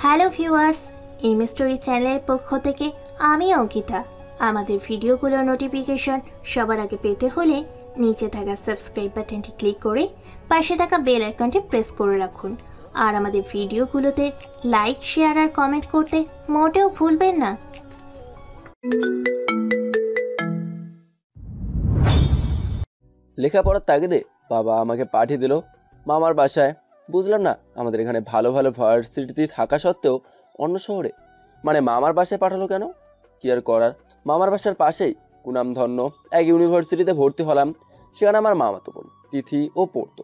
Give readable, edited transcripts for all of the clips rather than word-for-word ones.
Hello viewers, M story চ্যানেলের পক্ষ থেকে আমি অঙ্কিতা। আমাদের ভিডিওগুলোর নোটিফিকেশন সবার আগে পেতে হলে নিচে থাকা সাবস্ক্রাইব বাটনটি ক্লিক করে পাশে থাকা বেল আইকনটি প্রেস করে রাখুন। আর আমাদের ভিডিওগুলোতে লাইক, শেয়ার আর কমেন্ট করতে মোটেও ভুলবেন না। লেখাপড়ার তাগিদে বাবা আমাকে পাঠিয়ে দিল মামার বাসায়। বুঝলাম না, আমাদের এখানে ভালো ভালো ভার্সিটিতে থাকা সত্ত্বেও অন্য শহরে, মানে মামার বাসায় পাঠালো কেন? কি আর করার, মামার বাসার পাশেই কুনামধন্য এক ইউনিভার্সিটিতে ভর্তি হলাম। সেখানে আমার মামাতো বোন তিথি ও পড়তো।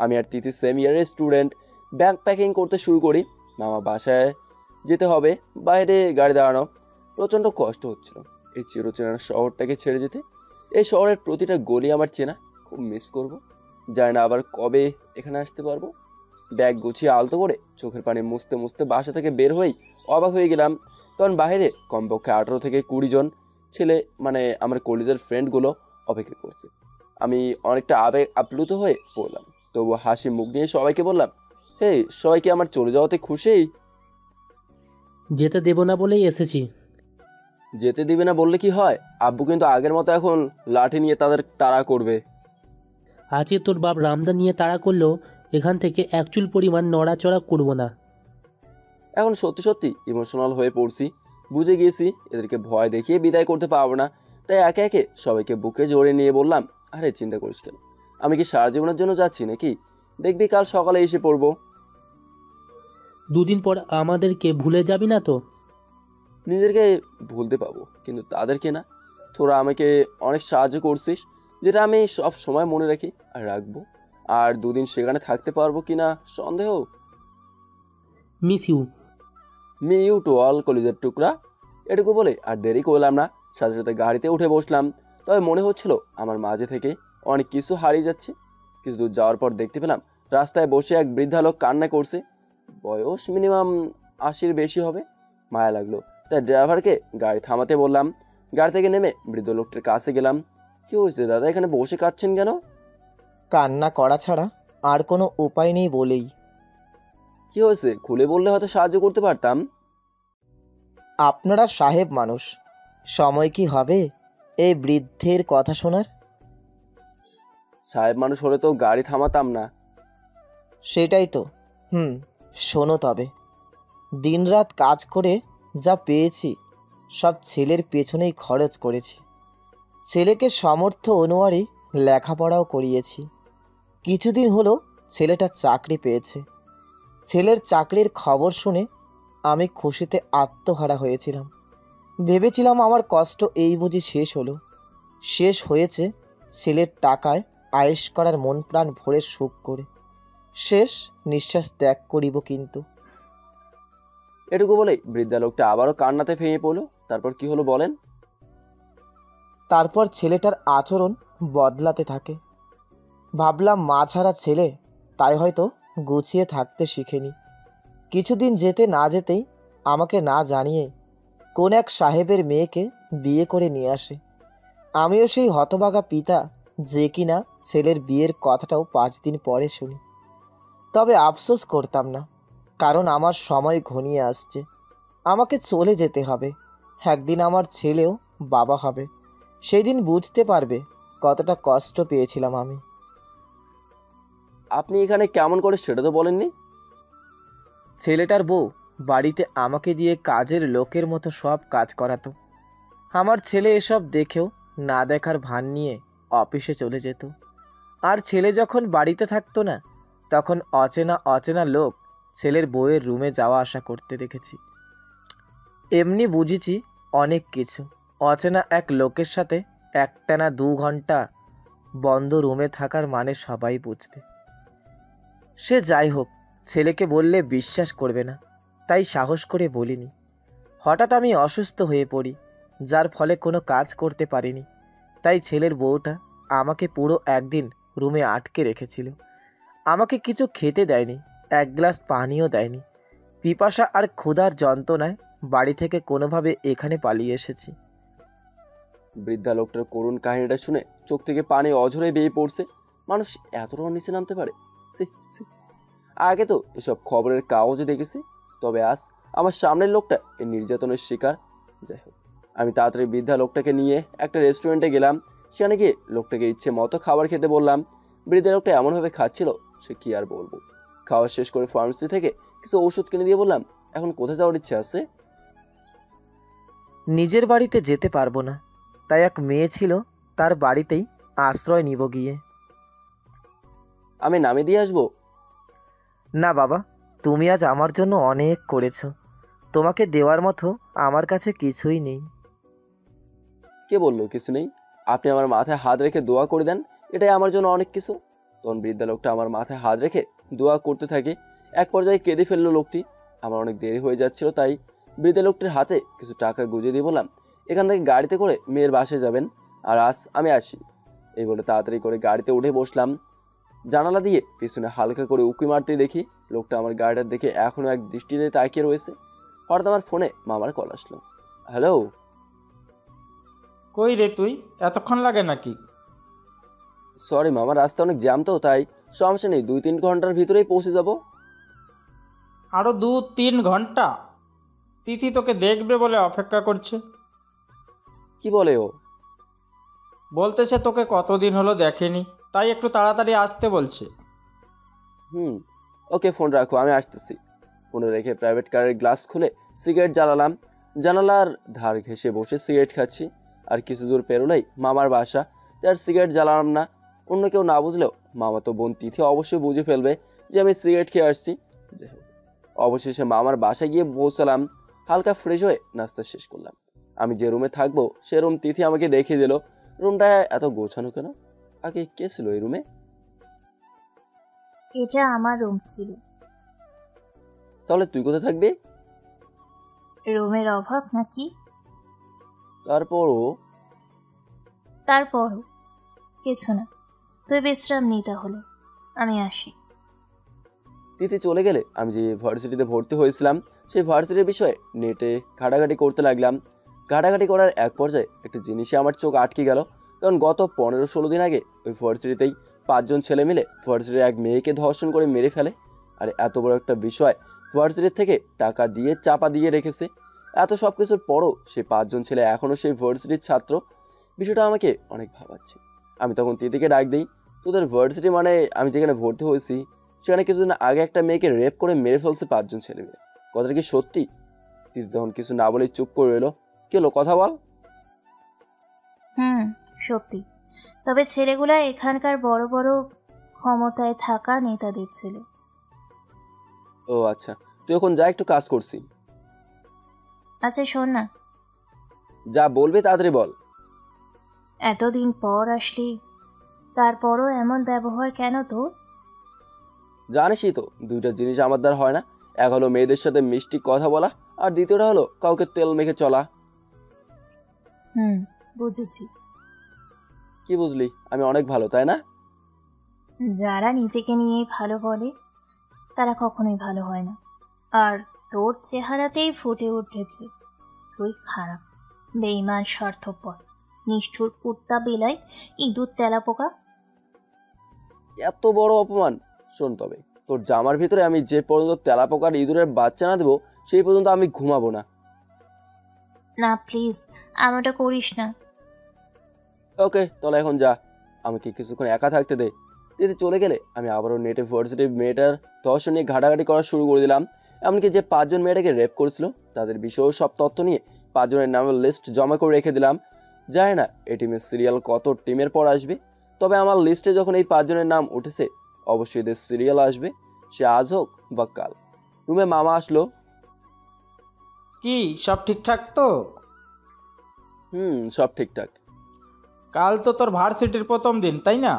আমি আর তিথি সেম ইয়ারের স্টুডেন্ট। ব্যাগ প্যাকিং করতে শুরু করি। মামা বাসায় যেতে হবে, বাইরে গাড়ি দাঁড়ানো, প্রচণ্ড কষ্ট হচ্ছিল এই চিরচেনা শহরটাকে ছেড়ে যেতে। এই শহরের প্রতিটা গলি আমার চেনা, খুব মিস করব। জানি না আবার কবে এখানে আসতে পারবো। ব্যাগ গুছিয়ে আলতো করে চোখের পানি মুছতে মুছতে বাসা থেকে বের হয়েই অবাক হয়ে গেলাম, কারণ বাইরে কমপক্ষে 18 থেকে 20 জন ছেলে, মানে আমার কলেজের ফ্রেন্ডগুলো অপেক্ষা করছে। আমি অনেকটা আবেগ আপ্লুত হয়ে পড়লাম, তবু হাসি মুখ নিয়ে সবাইকে বললাম, হে, সবাই কি আমার চলে যাওয়াতে খুশি? যেতে দেব না বলেই এসেছি। যেতে দিবে না বললে কি হয়? আব্বু কিন্তু আগের মতো এখন লাঠি নিয়ে তাদের তাড়া করবে। আজকে তোর বাপ রামদা নিয়ে তাড়া করলেও এখান থেকে এক চুল পরিমাণ নড়াচড়া করব না। এখন সত্যি সত্যি ইমোশনাল হয়ে পড়ছি। বুঝে গিয়েছি এদেরকে ভয় দেখিয়ে বিদায় করতে পারবো না। তাই একে একে সবাইকে বুকে জড়িয়ে নিয়ে বললাম, আরে চিন্তা করিস কেন, আমি কি সারা জীবনের জন্য যাচ্ছি নাকি? দেখবি কাল সকালে এসে পড়বো। দুদিন পর আমাদেরকে ভুলে যাবি না তো? নিজেকে ভুলতে পাবো, কিন্তু তাদেরকে না। তোরা আমাকে অনেক সাহায্য করছিস, যেটা আমি সব সময় মনে রাখি আর রাখবো। আর দুদিন সেখানে থাকতে পারবো কিনা সন্দেহ। Miss you. Me you too all কলেজের টুকরা। এটুকু বলে আর দেরি করলাম না, সাথে সাথে গাড়িতে উঠে বসলাম। তবে মনে হচ্ছিল আমার মাঝে থেকে অনেক কিছু হারিয়ে যাচ্ছে। কিছু দূর যাওয়ার পর দেখতে পেলাম রাস্তায় বসে এক বৃদ্ধা লোক কান্না করছে। বয়স মিনিমাম 80-র বেশি হবে। মায়া লাগলো, তাই ড্রাইভারকে গাড়ি থামাতে বললাম। গাড়ি থেকে নেমে বৃদ্ধ লোকটার কাছে গেলাম। কি হয়েছে দাদা, এখানে বসে কাঁদছেন কেন? কান্না করা ছাড়া আর কোনো উপায় নেই বলেই। কি হয়েছে খুলে বললে হয়তো সাহায্য করতে পারতাম। আপনারা সাহেব মানুষ, সময় কি হবে এই বৃদ্ধের কথা শোনার? সাহেব মানুষ হলে তো গাড়ি থামাতাম না। সেটাই তো। শোনো তবে, দিনরাত কাজ করে যা পেয়েছি সব ছেলের পেছনেই খরচ করেছি। ছেলেকে সামর্থ্য অনুযায়ী লেখাপড়াও করিয়েছি। কিছুদিন হলো ছেলেটা চাকরি পেয়েছে। ছেলের চাকরির খবর শুনে আমি খুশিতে আত্মহারা হয়েছিলাম। ভেবেছিলাম আমার কষ্ট এই বুঝি শেষ হলো। শেষ হয়েছে ছেলের টাকায় আয়েশ করার মন প্রাণ ভরে সুখ করে। শেষ নিঃশ্বাস ত্যাগ করিব কিন্তু। এটুকু বলেই বৃদ্ধা লোকটা আবারও কান্নাতে ভেঙে পড়লো। তারপর কি হলো বলেন? তারপর ছেলেটার আচরণ বদলাতে থাকে। ভাবলাম মা ছাড়া ছেলে, তাই হয়তো গুছিয়ে থাকতে শিখেনি। কিছুদিন যেতে না যেতেই আমাকে না জানিয়ে কোন এক সাহেবের মেয়েকে বিয়ে করে নিয়ে আসে। আমিও সেই হতভাগা পিতা, যে কিনা ছেলের বিয়ের কথাটাও 5 দিন পরে শুনি। তবে আফসোস করতাম না, কারণ আমার সময় ঘনিয়ে আসছে। আমাকে চলে যেতে হবে। একদিন আমার ছেলেও বাবা হবে। সেই দিন বুঝতে পারবে কতটা কষ্ট পেয়েছিলাম আমি। আপনি এখানে কেমন করে সেটা তো বলেননি। ছেলেটার বউ বাড়িতে আমাকে দিয়ে কাজের লোকের মতো সব কাজ করাতো। আমার ছেলে এসব দেখেও না দেখার ভান নিয়ে অফিসে চলে যেত। আর ছেলে যখন বাড়িতে থাকতো না, তখন অচেনা অচেনা লোক ছেলের বউয়ের রুমে যাওয়া আসা করতে দেখেছি। এমনি বুঝেছি অনেক কিছু। অচেনা এক লোকের সাথে একটানা 2 ঘন্টা বন্ধ রুমে থাকার মানে সবাই বুঝবে। সে যাই হোক, ছেলেকে বললে বিশ্বাস করবে না, তাই সাহস করে বলিনি। হঠাৎ আমি অসুস্থ হয়ে পড়ি, যার ফলে কোনো কাজ করতে পারিনি। তাই ছেলের বউটা আমাকে পুরো একদিন রুমে আটকে রেখেছিল। আমাকে কিছু খেতে দেয়নি, 1 গ্লাস পানিও দেয়নি। পিপাসা আর ক্ষুধার যন্ত্রণায় বাড়ি থেকে কোনোভাবে এখানে পালিয়ে এসেছি। বৃদ্ধা লোকটার করুণ কাহিনীটা শুনে চোখ থেকে পানি অঝরে বেয়ে পড়ছে। মানুষ এতটাও নিচে নামতে পারে? সি সি। আগে তো এসব খবরের কাগজে দেখেছি, তবে আজ আমার সামনের লোকটা এই নির্যাতনের শিকার। যাই হোক, আমি তাড়াতাড়ি বৃদ্ধা লোকটাকে নিয়ে একটা রেস্টুরেন্টে গেলাম। সেখানে গিয়ে লোকটাকে ইচ্ছে মতো খাবার খেতে বললাম। বৃদ্ধা লোকটা এমনভাবে খাচ্ছিল, সে কি আর বলবো। খাওয়া শেষ করে ফার্মেসি থেকে কিছু ওষুধ কিনে দিয়ে বললাম, এখন কোথায় যাওয়ার ইচ্ছে আছে? নিজের বাড়িতে যেতে পারবো না, তাই এক মেয়ে ছিল, তার বাড়িতেই আশ্রয় নিব গিয়ে। আমি নামে দিয়ে আসবো? না বাবা, তুমি আজ আমার জন্য অনেক করেছো, তোমাকে দেওয়ার মতো আমার কাছে কিছুই নেই। কে বললো কিছু নেই? আপনি আমার মাথায় হাত রেখে দোয়া করে দেন, এটাই আমার জন্য অনেক কিছু। তখন বৃদ্ধা লোকটা আমার মাথায় হাত রেখে দোয়া করতে থাকে। এক পর্যায়ে কেঁদে ফেললো লোকটি। আমার অনেক দেরি হয়ে যাচ্ছিল, তাই বৃদ্ধা লোকটির হাতে কিছু টাকা গুঁজে দিয়ে বললাম, এখান থেকে গাড়িতে করে মেয়ের বাসায় যাবেন, আর আজ আমি আসি। এই বলে তাড়াতাড়ি করে গাড়িতে উঠে বসলাম। জানালা দিয়ে পিছনে হালকা করে উঁকি মারতেই দেখি লোকটা আমার গাড়িটা দেখে এখনো এক দৃষ্টিতে তাকিয়ে রয়েছে। হঠাৎ আমার ফোনে মামার কল আসলো। হ্যালো। কই রে তুই, এতক্ষণ লাগে নাকি? সরি মামা, রাস্তা অনেক জ্যাম তো, তাই সমস্যা নেই, 2-3 ঘন্টার ভিতরেই পৌঁছে যাব। আরও 2-3 ঘন্টা? তিথি তোকে দেখবে বলে অপেক্ষা করছে। কি বলে ও? বলতেছে তোকে কতদিন হলো দেখেনি, তাই একটু তাড়াতাড়ি আসতে বলছে। ওকে, ফোন রাখো, আমি আসতেছি। ফোনে রেখে প্রাইভেট কারের গ্লাস খুলে সিগারেট জ্বালালাম। জানালার ধার ঘেঁষে বসে সিগারেট খাচ্ছি। আর কিছু দূর পেরোলেই মামার বাসা, যার সিগারেট জ্বালালাম না। অন্য কেউ না বুঝলেও মামা তো বোন তিথি অবশ্যই বুঝে ফেলবে যে আমি সিগারেট খেয়ে আসছি। যাই হোক, অবশেষে মামার বাসায় গিয়ে পৌঁছালাম। হালকা ফ্রেশ হয়ে নাস্তা শেষ করলাম। আমি যে রুমে থাকবো সে রুম তিথি আমাকে দেখিয়ে দিল। রুমটা এত গোছানো কেন? আগে কে ছিল এই রুমে? এটা আমার রুম ছিল। তাহলে তুই কোথায় থাকবি? রুমের অভাব নাকি? তারপরও কিছু না, তুই বিশ্রাম নি তাহলে, আমি আসি। তিথি চলে গেলে আমি যে ভার্সিটিতে ভর্তি হয়েছিলাম সেই ভার্সিটির বিষয়ে নেটে ঘাটাঘাটি করতে লাগলাম। ঘাটাঘাটি করার এক পর্যায়ে একটা জিনিসে আমার চোখ আটকে গেল। কারণ গত 15-16 দিন আগে ওই ভার্সিটিতেই 5 জন ছেলে মিলে ভার্সিটির এক মেয়েকে ধর্ষণ করে মেরে ফেলে। আর এত বড় একটা বিষয় ভার্সিটির থেকে টাকা দিয়ে চাপা দিয়ে রেখেছে। এত সব কিছুর পরও সেই 5 জন ছেলে এখনও সেই ভার্সিটির ছাত্র। বিষয়টা আমাকে অনেক ভাবাচ্ছে। আমি তখন তিথিকে ডাক দিই, তোদের ভার্সিটি মানে আমি যেখানে ভর্তি হয়েছি সেখানে কিছুদিন আগে একটা মেয়েকে রেপ করে মেরে ফেলছে 5 জন ছেলে মিলে। কথাটা কি সত্যি? তিথি তখন কিছু না বলেই চুপ করে রইল। কি হলো, কথা বল। সত্যি, তবে ছেলেগুলা এখানকার বড় বড় ক্ষমতায় থাকা নেতাদের ছেলে। ও আচ্ছা, তুই এখন যা, একটু কাজ করছি। আচ্ছা শোন না, যা বলবি তাড়াতাড়ি বল। এতদিন পর আসলি, তারপরও এমন ব্যবহার কেন তোর? জানিসই তো, দুইটা জিনিস আমার দ্বারা হয় না। এক হলো মেয়েদের সাথে মিষ্টি কথা বলা, আর দ্বিতীয়টা হলো কাউকে তেল মেখে চলা। বুঝেছি। কি বুঝলি? আমি অনেক ভালো, তাই না? যারা নিজেকে নিয়ে ভালো বলে তারা কখনোই ভালো হয় না। আর তোর চেহারাতেই ফুটে উঠেছে তুই খারাপ, বেঈমান, স্বার্থপর, নিষ্ঠুর, কুত্তা, বিলাই, ইঁদুর, তেলাপোকা। এত বড় অপমান! শোন, তবে তোর জামার ভিতরে আমি যে পর্যন্ত তেলাপোকার ইঁদুরের বাচ্চা না দেবো সেই পর্যন্ত আমি ঘুমাবো না। না প্লিজ, এমনটা করিস না। ওকে, তাহলে এখন যা, আমাকে কিছুক্ষণ একা থাকতে দে। দিদি চলে গেলে আমি আবারও নেটে ভার্সিটি মেয়েটার ধর্ষণ নিয়ে ঘাটাঘাটি করা শুরু করে দিলাম। এমনকি যে 5 জন মেয়েটাকে রেপ করেছিল তাদের বিষয়েও সব তথ্য নিয়ে 5 জনের নামের লিস্ট জমা করে রেখে দিলাম। জানি না এই টিমের সিরিয়াল কত টিমের পর আসবে, তবে আমার লিস্টে যখন এই 5 জনের নাম উঠেছে অবশ্যই এদের সিরিয়াল আসবে, সে আজ হোক বা কাল। রুমে মামা আসলো। কি সব ঠিকঠাক তো? সব ঠিকঠাক। কাল তো তোর ভার্সিটির প্রথম দিন, তাই না?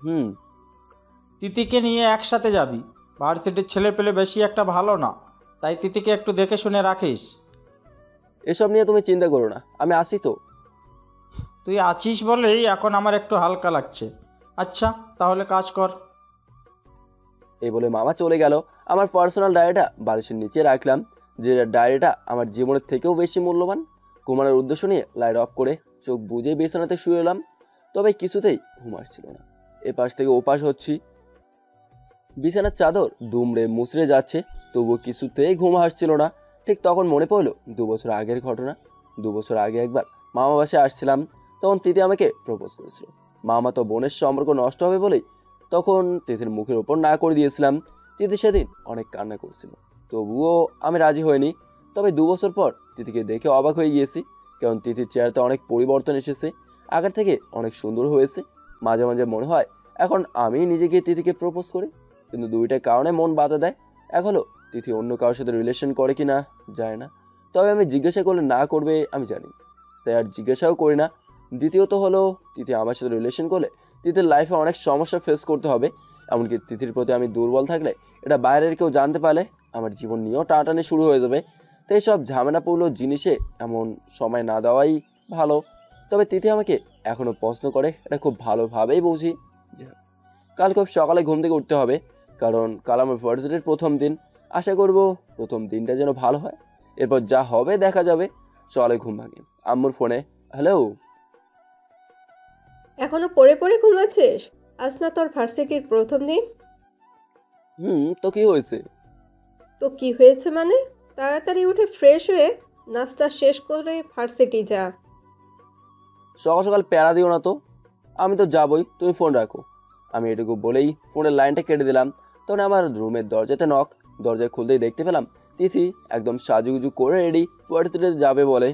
হুম। তিথিকে নিয়ে একসাথে যাবি। ভার্সিটির ছেলে পেলে বেশি একটা ভালো না, তাই তিথিকে একটু দেখে শুনে রাখিস। এসব নিয়ে তুমি চিন্তা করো না, আমি আসি তো। তুই আছিস বলেই এখন আমার একটু হালকা লাগছে। আচ্ছা তাহলে কাজ কর। এই বলে মামা চলে গেল। আমার পার্সোনাল ডায়েরিটা বালিশের নিচে রাখলাম, যে ডায়েরিটা আমার জীবনের থেকেও বেশি মূল্যবান। ঘুমানোর উদ্দেশ্য নিয়ে লাইট অফ করে চোখ বুজে বিছানাতে শুয়ে এলাম। তবে কিছুতেই ঘুম আসছিল না। এপাশ থেকে ওপাশ হচ্ছি। বিছানার চাদর দুমড়ে মুচড়ে যাচ্ছে, তবুও কিছুতেই ঘুম আসছিল না। ঠিক তখন মনে পড়লো 2 বছর আগের ঘটনা। 2 বছর আগে একবার মামা বাসায় আসছিলাম, তখন তিথি আমাকে প্রপোজ করেছিল। মামা তো বোনের সম্পর্ক নষ্ট হবে বলেই তখন তিথির মুখের ওপর না করে দিয়েছিলাম। তিথি সেদিন অনেক কান্না করছিল, তবুও আমি রাজি হইনি। তবে 2 বছর পর তিথিকে দেখে অবাক হয়ে গিয়েছি, কারণ তিথির চেহারাতে অনেক পরিবর্তন এসেছে, আগের থেকে অনেক সুন্দর হয়েছে। মাঝে মাঝে মনে হয় এখন আমি নিজেকে তিথিকে প্রপোজ করি, কিন্তু দুইটা কারণে মন বাধা দেয়। এক হলো তিথি অন্য কারোর সাথে রিলেশন করে কি না যায় না, তবে আমি জিজ্ঞাসা করলে না করবে আমি জানি, তাই আর জিজ্ঞাসাও করি না। দ্বিতীয়ত হলো তিথি আমার সাথে রিলেশন করলে তিথির লাইফে অনেক সমস্যা ফেস করতে হবে। এমনকি তিথির প্রতি আমি দুর্বল থাকলে এটা বাইরের কেউ জানতে পারলে আমার জীবন নিয়েও টানাটানি শুরু হয়ে যাবে। তাই সব ঝামেলাপূর্ণ জিনিসে এমন সময় না দেওয়াই ভালো। তবে তিথি আমাকে এখনও প্রশ্ন করে, এটা খুব ভালোভাবেই বুঝি। কাল খুব সকালে ঘুম থেকে উঠতে হবে, কারণ কাল আমার ভার্সিটির প্রথম দিন। আশা করব প্রথম দিনটা যেন ভালো হয়, এরপর যা হবে দেখা যাবে। সকালে ঘুম ভাঙি, আম্মুর ফোনে, হ্যালো। এখনো পড়ে পড়ে ঘুমাচ্ছিস? আজ না তোর ভার্সিটির প্রথম দিন? তো কি হয়েছে? তো কি হয়েছে মানে? তাড়াতাড়ি উঠে ফ্রেশ হয়ে নাস্তা শেষ করে ভার্সিটি যা। সকাল সকাল প্যারা দিও না তো, আমি তো যাবই, তুমি ফোন রাখো। আমি এটুকু বলেই ফোনের লাইনটা কেটে দিলাম। তখন আমার রুমের দরজাতে নক, দরজায় খুলতেই দেখতে পেলাম তিথি একদম সাজুগুজু করে রেডি, ভার্সিটিতে যাবে বলে।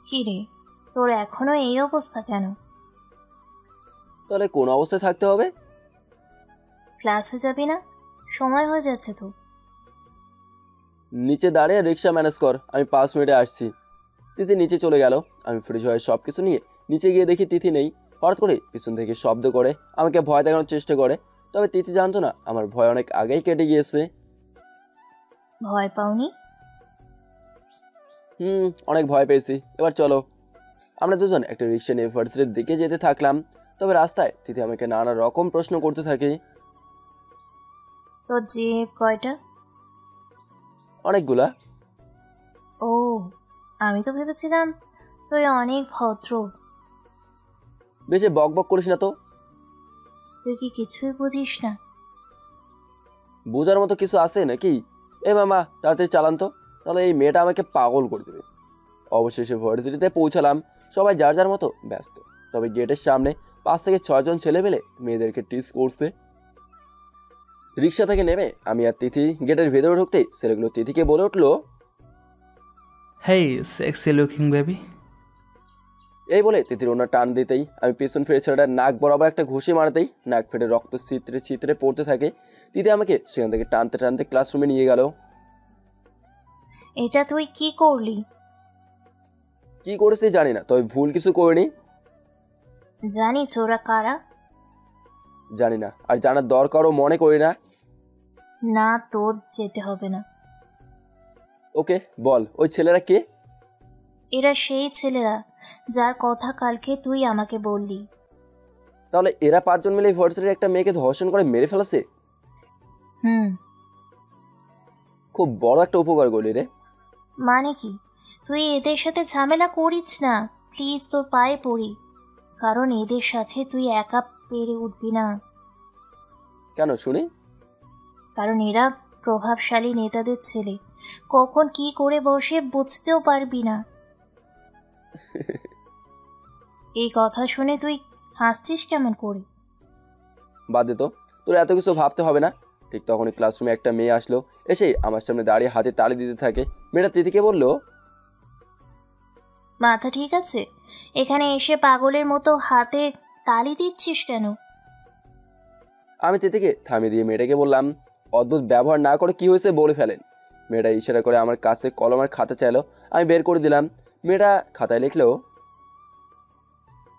কি রে, তোর এখনো এই অবস্থা কেন? তাহলে কোন অবস্থায় থাকতে হবে? ক্লাসে যাবি না? সময় হয়ে যাচ্ছে তো। নিচে দাঁড়িয়ে রিক্সা ম্যানেজ কর, আমি 5 মিনিটে আসছি। তিথি নিচে চলে গেল। আমি ফ্রেশ হয়ে সব কিছু নিয়ে নিচে গিয়ে দেখি তিথি নেই। হঠাৎ করে পিছন থেকে শব্দ করে আমাকে ভয় দেখানোর চেষ্টা করে, তবে তিথি জানতো না আমার ভয় অনেক আগেই কেটে গিয়েছে। ভয় পাওনি? অনেক ভয় পেয়েছি। এবার চলো। আমরা দুজন একটা রিক্সা নিয়ে ভার্সিটির দিকে যেতে থাকলাম। তবে রাস্তায় তিথি আমাকে নানা রকম প্রশ্ন করতে থাকে। তোর জিভ কয়টা? অনেকগুলা। ও, আমি তো ভেবেছিলাম তুই অনেক ভদ্র। বেশি বক বক করিস না তো। তুই কি কিছুই বুঝিস না? বোঝার মতো কিছু আছে নাকি? এ মামা তাড়াতাড়ি চালান তো, তাহলে এই মেয়েটা আমাকে পাগল করে দেবে। অবশেষে ভার্সিটিতে পৌঁছালাম। সবাই যার যার মতো ব্যস্ত, তবে গেটের সামনে 5 থেকে 6 জন ছেলে মেলে মেয়েদেরকে টিস করছে। রিক্সা থেকে নেমে আমি আর তিথি গেটের ভেতরে ঢুকতেই ছেলেগুলো তিথিকে বলে উঠলো, হেই সেক্সি লুকিং বেবি। এই বলে তিথির ওনার টান দিতেই আমি পিছন ফিরে ছেলেটার নাক বরাবর একটা ঘুষি মারতেই নাক ফেটে রক্ত ছিতরে ছিতরে পড়তে থাকে। তিথি আমাকে সেখান থেকে টানতে টানতে ক্লাসরুমে নিয়ে গেল। এটা তুই কি করলি? কি করেছি জানি না, তবে ভুল কিছু করিনি। জানি তোরা কারা? জানি না, আর জানার দরকারও মনে করি না। না, তোর যেতে হবে না। ওকে বল, ওই ছেলেরা কে? এরা সেই ছেলেরা যার কথা কালকে তুই আমাকে বললি। তাহলে এরা 5 জন মিলে ভার্সিটির একটা মেয়েকে ধর্ষণ করে মেরে ফেলেছে। খুব বড় একটা উপকার করলি রে। মানে কি? তুই এদের সাথে ঝামেলা করিস না প্লিজ, তোর পায়ে পড়ি। কারণ এদের সাথে তুই একা পেরে উঠবি না। কেন শুনি? কারণ এরা প্রভাবশালী নেতাদের ছেলে, কখন কি করে বসে বুঝতেও পারবি না। এই কথা শুনে তুই হাসছিস কেমন করে? বাদ দে তো, তোর এত কিছু ভাবতে হবে না। ঠিক তখনই ক্লাসরুমে একটা মেয়ে আসলো, এসে আমার সামনে দাঁড়িয়ে হাতে তালি দিতে থাকে। মেয়েটা তিথিকে বলল, মাথা ঠিক আছে? এখানে এসে পাগলের মতো হাতে তালি দিচ্ছিস কেন? আমি তিথিকে থামিয়ে দিয়ে মেয়েটাকে বললাম, অদ্ভুত ব্যবহার না করে কি হয়েছে বলে ফেলেন। মেয়েটা ইশারা করে আমার কাছে কলম আর খাতা চাইলো, আমি বের করে দিলাম। মেয়েটা খাতায় লিখলো,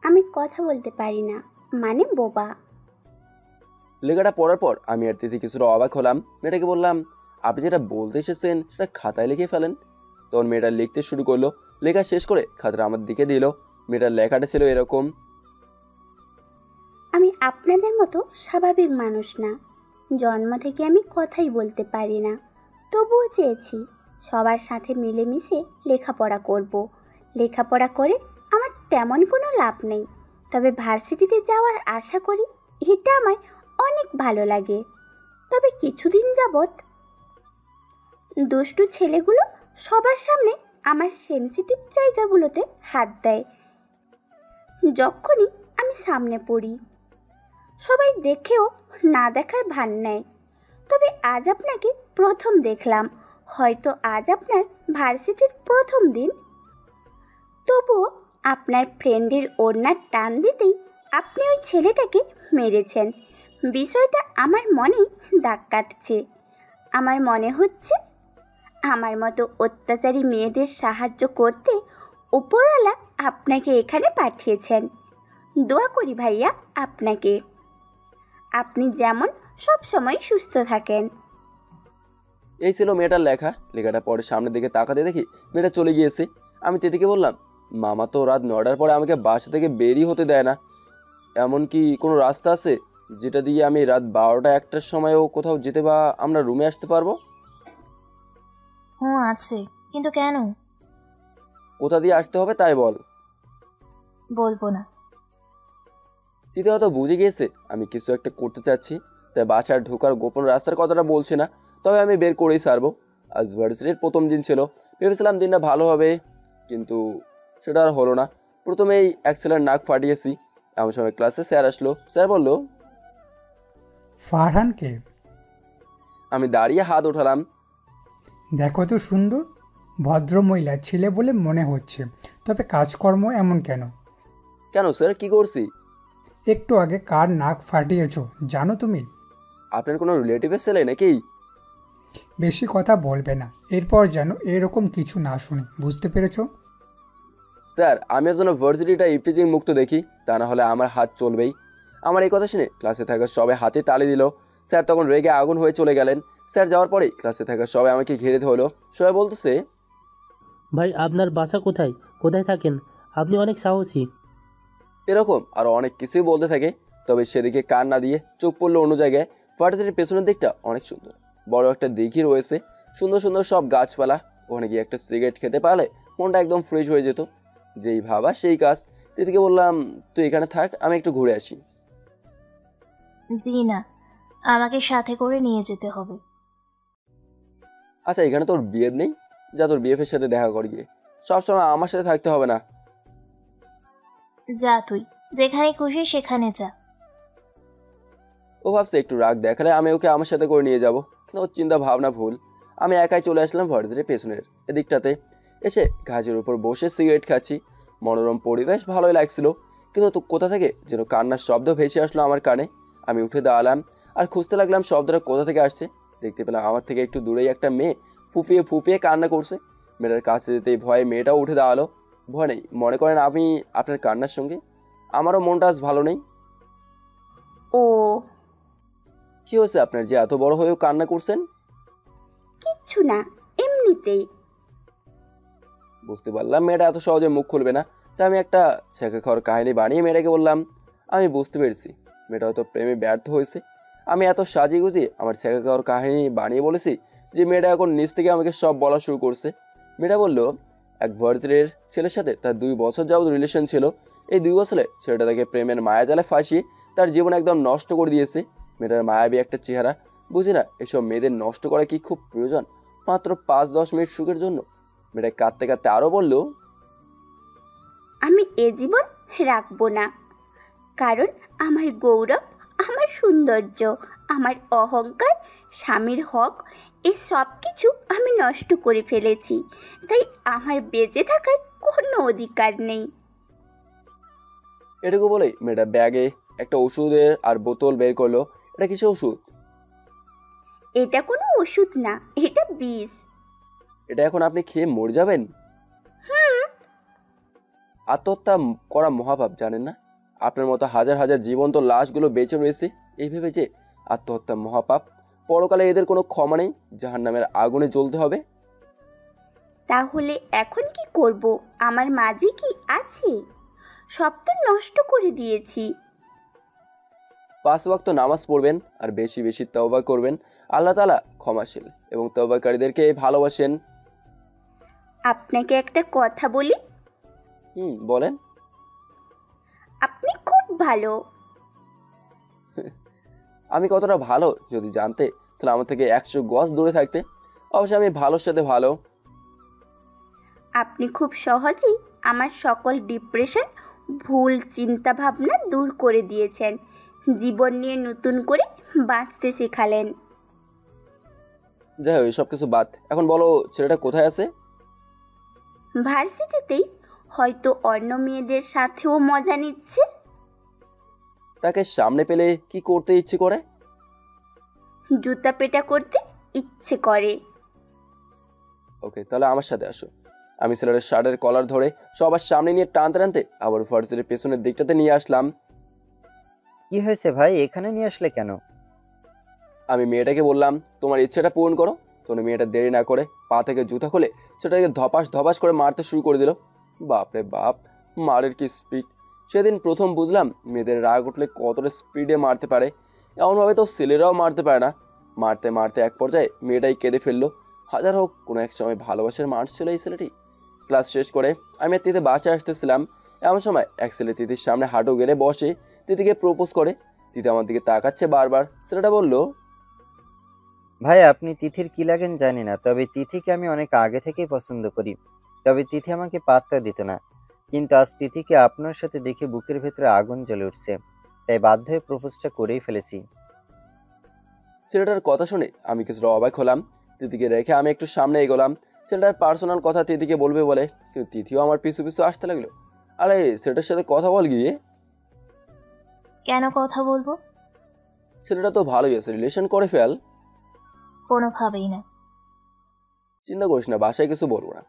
আমি কথা বলতে পারি না, মানে বোবা। লেখাটা পড়ার পর আমি আর তিথি কিছুটা অবাক হলাম। মেয়েটাকে বললাম, আপনি যেটা বলতে এসেছেন সেটা খাতায় লিখে ফেলেন। তখন মেয়েটা লিখতে শুরু করলো। লেখা শেষ করে খাতাটা আমার দিকে দিল। মেয়েটার লেখাটা ছিল এরকম, আমি আপনাদের মতো স্বাভাবিক মানুষ না, জন্ম থেকে আমি কথাই বলতে পারি না, তবুও চেয়েছি সবার সাথে মিলেমিশে লেখাপড়া করব। লেখাপড়া করে আমার তেমন কোনো লাভ নেই, তবে ভার্সিটিতে যাওয়ার আশা করি, এটা আমার অনেক ভালো লাগে। তবে কিছুদিন যাবৎ দুষ্টু ছেলেগুলো সবার সামনে আমার সেনসিটিভ জায়গাগুলোতে হাত দেয়। যখনই আমি সামনে পড়ি সবাই দেখেও না দেখার ভান নেয়। তবে আজ আপনাকে প্রথম দেখলাম, হয়তো আজ আপনার ভার্সিটির প্রথম দিন। তবুও আপনার ফ্রেন্ডের ওড়নার টান দিতেই আপনি ওই ছেলেটাকে মেরেছেন। বিষয়টা আমার মনে দাগ কাটছে। আমার মনে হচ্ছে আমার মতো অত্যাচারী মেয়েদের সাহায্য করতে উপরওয়ালা আপনাকে এখানে পাঠিয়েছেন। দোয়া করি ভাইয়া আপনাকে। আপনি যেমন সব সময় সুস্থ থাকেন। এই ছিল মেয়েটার লেখাটা পরে সামনের দিকে তাকাতে দেখি মেয়েটা চলে গিয়েছে। আমি তিতিকে বললাম, মামা তো রাত 9টার পরে আমাকে বাসা থেকে বেরই হতে দেয় না। এমন কি কোনো রাস্তা আছে যেটা দিয়ে আমি রাত 12টা 1টার সময়ও কোথাও যেতে বা আমরা রুমে আসতে পারবো? হুঁ আছে, কিন্তু কেন? কোথা দিয়ে আসতে হবে তাই বল। বলবো না। তিতি হয়তো বুঝে গিয়েছে আমি কিছু একটা করতে চাচ্ছি, তাই বাসায় ঢোকার গোপন রাস্তার কথাটা বলছে না। তবে আমি বের করেই ছাড়বো। আজ ভার্সিটির প্রথম দিন ছিল, ভেবেছিলাম দিনটা ভালো হবে, কিন্তু সেটা আর হলো না। প্রথমেই এক ছেলের নাক ফাটিয়েছি। এমন সময় ক্লাসে স্যার আসলো। স্যার বলল, ফারহানকে আমি দাঁড়িয়ে হাত উঠালাম। দেখো তো সুন্দর, ভদ্রমহিলা ছেলে বলে মনে হচ্ছে, তবে কাজকর্ম এমন কেন? কেন স্যার, কি করছি? একটু আগে কার নাক ফাটিয়েছো জানো তুমি? আপনার কোনো রিলেটিভের ছেলে নাকি? বেশি কথা বলবে না, এরপর যেন এরকম কিছু না শুনি, বুঝতে পেরেছো? স্যার, আমি যেন ভার্সিটিটা ইফটিজিং মুক্ত দেখি, তা না হলে আমার হাত চলবেই। আমার এই কথা শুনে ক্লাসে থাকা সবাই হাতে তালি দিল। স্যার তখন রেগে আগুন হয়ে চলে গেলেন। স্যার যাওয়ার পরেই ক্লাসে থাকা সবাই আমাকে ঘিরে ধরলো। সবাই বলতেছে, ভাই আপনার বাসা কোথায়, কোথায় থাকেন? আপনি অনেক সাহসী। এরকম আরও অনেক কিছুই বলতে থাকে। তবে সেদিকে কান না দিয়ে চোখ পড়লো অন্য জায়গায়। ভার্সিটির পেছনের দিকটা অনেক সুন্দর, বড় একটা দিঘি রয়েছে, সুন্দর সুন্দর সব গাছপালা। ওখানে গিয়ে একটা সিগারেট খেতে পারলে মনটা একদম ফ্রেশ হয়ে যেত। যেই ভাবা সেই কাজ। দিদিকে বললাম, তুই এখানে থাক, আমি একটু ঘুরে আসি। জি না, আমাকে সাথে করে নিয়ে যেতে হবে। আচ্ছা, এখানে তোর বিয়ের নেই? যা তোর বিএফের সাথে দেখা কর গিয়ে, সবসময় আমার সাথে থাকতে হবে না। যা তুই, যেখানে খুশি সেখানে যা। ও ভাবছে একটু রাগ দেখালে আমি ওকে আমার সাথে করে নিয়ে যাব, কিন্তু ওর চিন্তা ভাবনা ভুল। আমি একাই চলে আসলাম ভার্সিটির পেছনের এদিকটাতে। এসে গাছের উপর বসে সিগারেট খাচ্ছি। মনোরম পরিবেশ, ভালোই লাগছিল, কিন্তু তো কোথা থেকে যেন কান্নার শব্দ ভেসে আসলো আমার কানে। আমি উঠে দাঁড়ালাম আর খুঁজতে লাগলাম শব্দটা কোথা থেকে আসছে। দেখতে পেলাম আমার থেকে একটু দূরেই একটা মেয়ে ফুপিয়ে ফুপিয়ে কান্না করছে। মেয়েটার কাছে যেতেই ভয়ে মেয়েটাও উঠে দাঁড়ালো। ভয় নেই, মনে করেন আমি আপনার কান্নার সঙ্গে আমারও মনটা আজ ভালো নেই। ও কি হয়েছে আপনার যে এত বড় হয়েও কান্না করছেন? কিচ্ছু না, এমনিতেই। বুঝতে পারলাম মেয়েটা এত সহজে মুখ খুলবে না, তাই আমি একটা ছেঁকা খাওয়ার কাহিনী বানিয়ে মেয়েটাকে বললাম, আমি বুঝতে পেরেছি মেয়েটা হয়তো প্রেমে ব্যর্থ হয়েছে। আমি এত সাজিয়ে গুজিয়ে আমার ছেঁকা খাওয়ার কাহিনী বানিয়ে বলেছি যে মেয়েটা এখন নিজ থেকে আমাকে সব বলা শুরু করছে। মেয়েটা বলল, এক ভার্সিটির ছেলের সাথে তার 2 বছর যাবত রিলেশন ছিল। এই 2 বছরে ছেলেটা তাকে প্রেমের মায়াজালে ফাঁসিয়ে তার জীবন একদম নষ্ট করে দিয়েছে। মেয়েটার মায়াবী একটা চেহারা, বুঝি না এসব মেয়েদের নষ্ট করা কি খুব প্রয়োজন মাত্র 5-10 মিনিট সুখের জন্য? মেয়েটা কাঁদতে কাঁদতে আরও বলল, আমি এ জীবন রাখবো না, কারণ আমার গৌরব, আমার সৌন্দর্য, আমার অহংকার, স্বামীর হক, এই সব কিছু আমি নষ্ট করে ফেলেছি। তাই আমার বেঁচে থাকার কোনো অধিকার নেই। এটুকু বলেই মেয়েটা ব্যাগে একটা ওষুধের আর বোতল বের করলো। এটা কিছু ওষুধ? এটা কোনো ওষুধ না, এটা বিষ। এটা এখন আপনি খেয়ে মরে যাবেন? আত্মহত্যা করা মহাপাপ, জানেন না? আপনার মতো হাজার হাজার জীবন্ত লাশগুলো বেঁচে রয়েছে এই ভেবে যে আত্মহত্যা মহাপাপ। পরকালে এদের কোনো ক্ষমা নেই, জাহান্নামের আগুনে জ্বলতে হবে। তাহলে এখন কি করব? আমার মাঝে কি আছে? সব তো নষ্ট করে দিয়েছি। 5 ওয়াক্ত নামাজ পড়বেন আর বেশি বেশি তওবা করবেন। আল্লাহ তাআলা ক্ষমাশীল এবং তওবাকারীদেরকে ভালোবাসেন। আপনাকে একটা কথা বলি? বলেন। আপনি খুব ভালো। আমি কতটা ভালো যদি জানতে, তাহলে আমার থেকে 100 গজ দূরে থাকতে। অবশ্যই আমি ভালোর সাথে ভালো। আপনি খুব সহজেই আমার সকল ডিপ্রেশন, ভুল চিন্তা ভাবনা দূর করে দিয়েছেন। জীবন নিয়ে নতুন করে বাঁচতে শেখালেন। যাই হোক, সব কিছু বাদ, এখন বলো ছেলেটা কোথায় আছে? ভার্সিটিতেই, হয়তো অন্য মেয়েদের সাথেও মজা নিচ্ছে। তাকে সামনে পেলে কি করতে ইচ্ছে করে? জুতা পেটা করতে ইচ্ছে করে। ওকে, তাহলে আমার সাথে আসো। আমি ছেলেটার শার্টের কলার ধরে সবার সামনে নিয়ে টানতে টানতে আবার ভার্সিটির পেছনের দিকটাতে নিয়ে আসলাম। কি হয়েছে ভাই, এখানে নিয়ে আসলে কেন? আমি মেয়েটাকে বললাম, তোমার ইচ্ছেটা পূরণ করো। তখন মেয়েটা দেরি না করে পা থেকে জুতা খুলে সেটাকে ধপাস ধপাস করে মারতে শুরু করে দিল। বাপরে বাপ, মারের কি স্পিড! সেদিন প্রথম বুঝলাম মেয়েদের রাগ উঠলে কতটা স্পিডে মারতে পারে। এমনভাবে তো ছেলেরাও মারতে পারে না। মারতে মারতে এক পর্যায়ে মেয়েটাই কেঁদে ফেললো। হাজার হোক, কোনো এক সময় ভালোবাসার মানুষ ছিল এই ছেলেটি। ক্লাস শেষ করে আমি আর তিথি বাসায় আসতেছিলাম, এমন সময় এক ছেলে তিথির সামনে হাঁটু গেড়ে বসে তিথিকে প্রপোজ করে। তিথি আমার দিকে তাকাচ্ছে বারবার। ছেলেটা বলল, ভাই আপনি তিথির কি লাগেন জানি না, তবে তিথিকে আমি অনেক আগে থেকেই পছন্দ করি। তবে তিথি আমাকে পাত্তা দিত না, কিন্তু আজ তিথিকে আপনার সাথে দেখে বুকের ভেতরে আগুন জ্বলে উঠছে, তাই বাধ্য হয়ে প্রপোজটা করেই ফেলেছি। ছেলেটার কথা শুনে আমি কিছুটা অবাক হলাম। তিথিকে রেখে আমি একটু সামনে এগোলাম। ছেলেটার পার্সোনাল কথা তিথিকে বলবে বলে, কিন্তু তিথিও আমার পিছু পিছু আসতে লাগলো। আরে ছেলেটার সাথে কথা বল গিয়ে। কেন কথা বলবো? ছেলেটা তো ভালোই আছে, রিলেশন করে ফেল। কোনোভাবেই না। চিন্তা করিস না, বাসায় কিছু বলবো না।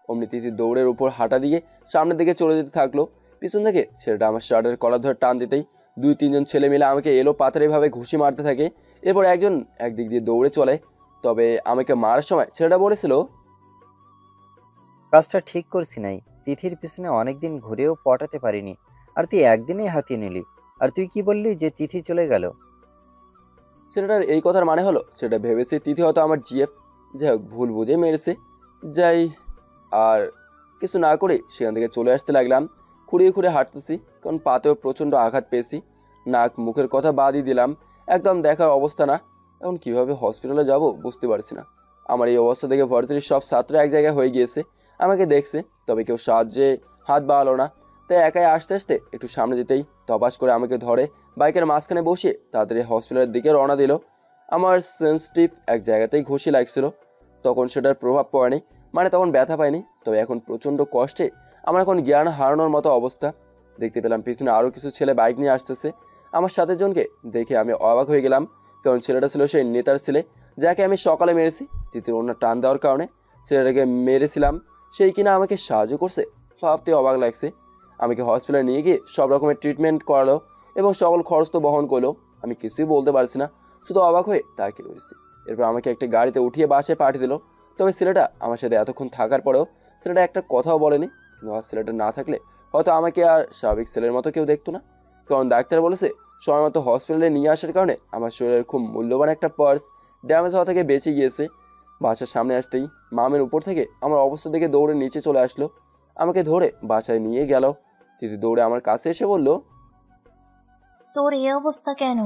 অমনি তিথি দৌড়ের উপর হাঁটা দিয়ে সামনের দিকে চলে যেতে থাকলো। পিছন থেকে ছেলেটা আমার শার্টের কলার ধরে টান দিতেই 2-3 জন ছেলে মিলে আমাকে এলো পাতারে ভাবে ঘুষি মারতে থাকে। এরপর একজন একদিক দিয়ে দৌড়ে চলে। তবে আমাকে মারার সময় ছেলেটা বলেছিল, কাজটা ঠিক করছি নাই, তিথির পিছনে অনেকদিন ঘুরেও পটাতে পারিনি, আর তুই একদিনেই হাতিয়ে নিলি। আর তুই কি বললি যে তিথি চলে গেল? ছেলেটার এই কথার মানে হলো সেটা ভেবেছে তিথি হয়তো আমার জিএফ। যাই হোক, ভুল বুঝে মেরেছে। যাই, আর কিছু না করে সেখান থেকে চলে আসতে লাগলাম। খুঁড়িয়ে খুঁড়ে হাঁটতেছি, কারণ পাতেও প্রচণ্ড আঘাত পেয়েছি। নাক মুখের কথা বাদই দিলাম, একদম দেখার অবস্থা না। এখন কিভাবে হসপিটালে যাব বুঝতে পারছি না। আমার এই অবস্থা দেখে ভার্সিটির সব ছাত্র এক জায়গায় হয়ে গিয়েছে, আমাকে দেখছে, তবে কেউ সাহায্যে হাত বাড়ালো না। তাই একাই আসতে আসতে একটু সামনে যেতেই ধপাস করে আমাকে ধরে বাইকের মাঝখানে বসিয়ে তাড়াতাড়ি হসপিটালের দিকে রওনা দিল। আমার সেন্সিটিভ এক জায়গাতেই ঘুষি লাগছিল, তখন সেটার প্রভাব পড়েনি, মানে তখন ব্যথা পাইনি। তবে এখন প্রচণ্ড কষ্টে আমার এখন জ্ঞান হারানোর মতো অবস্থা। দেখতে পেলাম পিছনে আরও কিছু ছেলে বাইক নিয়ে আসতেছে। আমার সাথে জনকে দেখে আমি অবাক হয়ে গেলাম, কারণ ছেলেটা ছিল সেই নেতার ছেলে যাকে আমি সকালে মেরেছি। তৃতীয় অন্য টান দেওয়ার কারণে ছেলেটাকে মেরেছিলাম, সেই কিনা আমাকে সাহায্য করছে। ভাবতে অবাক লাগছে। আমাকে হসপিটালে নিয়ে গিয়ে সব রকমের ট্রিটমেন্ট করালো এবং সকল খরচ তো বহন করলো। আমি কিছুই বলতে পারছি না, শুধু অবাক হয়ে তাকিয়ে রয়েছি। এরপর আমাকে একটা গাড়িতে উঠিয়ে বাসায় পাঠিয়ে দিল। তবে ছেলেটা আমার সাথে এতক্ষণ থাকার পরেও ছেলেটা একটা কথাও বলেনি। কিন্তু আর ছেলেটা না থাকলে হয়তো আমাকে আর স্বাভাবিক ছেলের মতো কেউ দেখতো না, কারণ ডাক্তার বলেছে সময় মতো হসপিটালে নিয়ে আসার কারণে আমার শরীরের খুব মূল্যবান একটা পার্স ড্যামেজ হওয়া থেকে বেঁচে গিয়েছে। বাসার সামনে আসতেই মামের উপর থেকে আমার অবস্থা দেখে দৌড়ে নিচে চলে আসলো, আমাকে ধরে বাসায় নিয়ে গেল। দিদি দৌড়ে আমার কাছে এসে বলল, তোর এই অবস্থা কেন?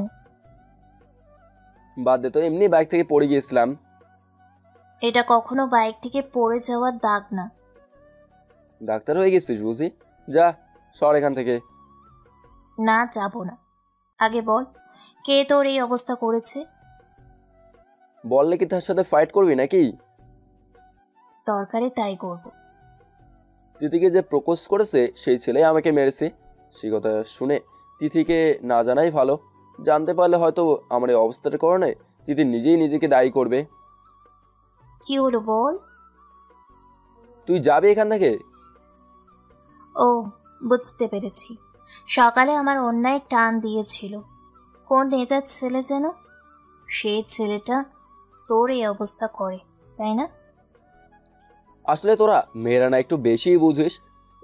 বাদ দে তো, এমনি বাইক থেকে পড়ে গিয়েছিলাম। এটা কখনো বাইক থেকে পড়ে যাওয়ার দাগ না। ডাক্তার হয়ে গেছিস বুঝি, যা সর এখান থেকে। না, যাব না। আগে বল, কে তোর এই অবস্থা করেছে? বললে কি তার সাথে ফাইট করবি নাকি? দরকারে তাই করব। তিথিকে যে প্রপোজ করেছে সেই ছেলে আমাকে মেরেছে। সেই কথা শুনে তিথিকে না জানাই ভালো। জানতে পারলে হয়তো আমার এই অবস্থার কারণে তিথি নিজেই নিজেকে দায়ী করবে। কি হলো বল? তুই যাবি এখান থেকে? ও, বুঝতে পেরেছি। সকালে আমার অন্যায় টান দিয়েছিল কোন নেতার ছেলে যেন, সেই ছেলেটা তোর এই অবস্থা করে, তাই না? আসলে তোরা মেয়েরা না একটু বেশিই বুঝিস।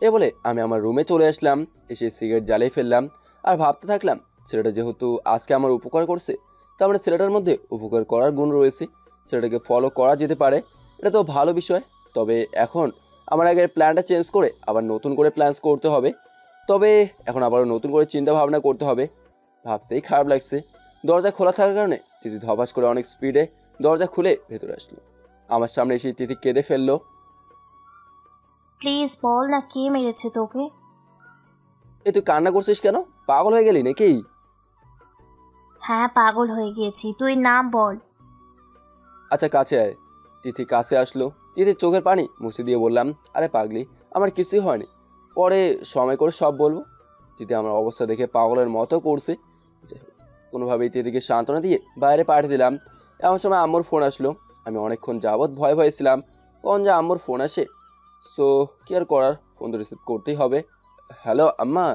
এ বলে আমি আমার রুমে চলে আসলাম। এসে সিগারেট জ্বালিয়ে ফেললাম আর ভাবতে থাকলাম, ছেলেটা যেহেতু আজকে আমার উপকার করছে, তার মানে ছেলেটার মধ্যে উপকার করার গুণ রয়েছে। ছেলেটাকে ফলো করা যেতে পারে, এটা তো ভালো বিষয়। তবে এখন আমার আগের প্ল্যানটা চেঞ্জ করে আবার নতুন করে প্ল্যান্স করতে হবে। তবে এখন আবারও নতুন করে চিন্তা ভাবনা করতে হবে। ভাবতেই খারাপ লাগছে, দরজা খোলা থাকার কারণে তিথি ধপাস করে অনেক স্পিডে দরজা খুলে ভেতরে আসলো। আমার সামনে এসে তিথি কেঁদে ফেললো। প্লিজ বল না কে মেরেছে তোকে? এ তুই কান্না করছিস কেন? পাগল হয়ে গেলি নাকি? হ্যাঁ পাগল হয়ে গিয়েছি, তুই নাম বল। আচ্ছা কাছে আয়। তিথি কাছে আসলো। তিথির চোখের পানি মুছে দিয়ে বললাম, আরে পাগলি, আমার কিছুই হয়নি, পরে সময় করে সব বলবো। তিথি আমার অবস্থা দেখে পাগলের মতো করছে। যাই হোক, কোনোভাবেই তিথিকে সান্ত্বনা দিয়ে বাইরে পাঠিয়ে দিলাম। এমন সময় আম্মুর ফোন আসলো। আমি অনেকক্ষণ যাবৎ ভয়ে ভয়ে ছিলাম কখন যে আম্মুর ফোন আসে। সো কি আর করার, ফোন তো রিসিভ করতেই হবে। হ্যালো আম্মা।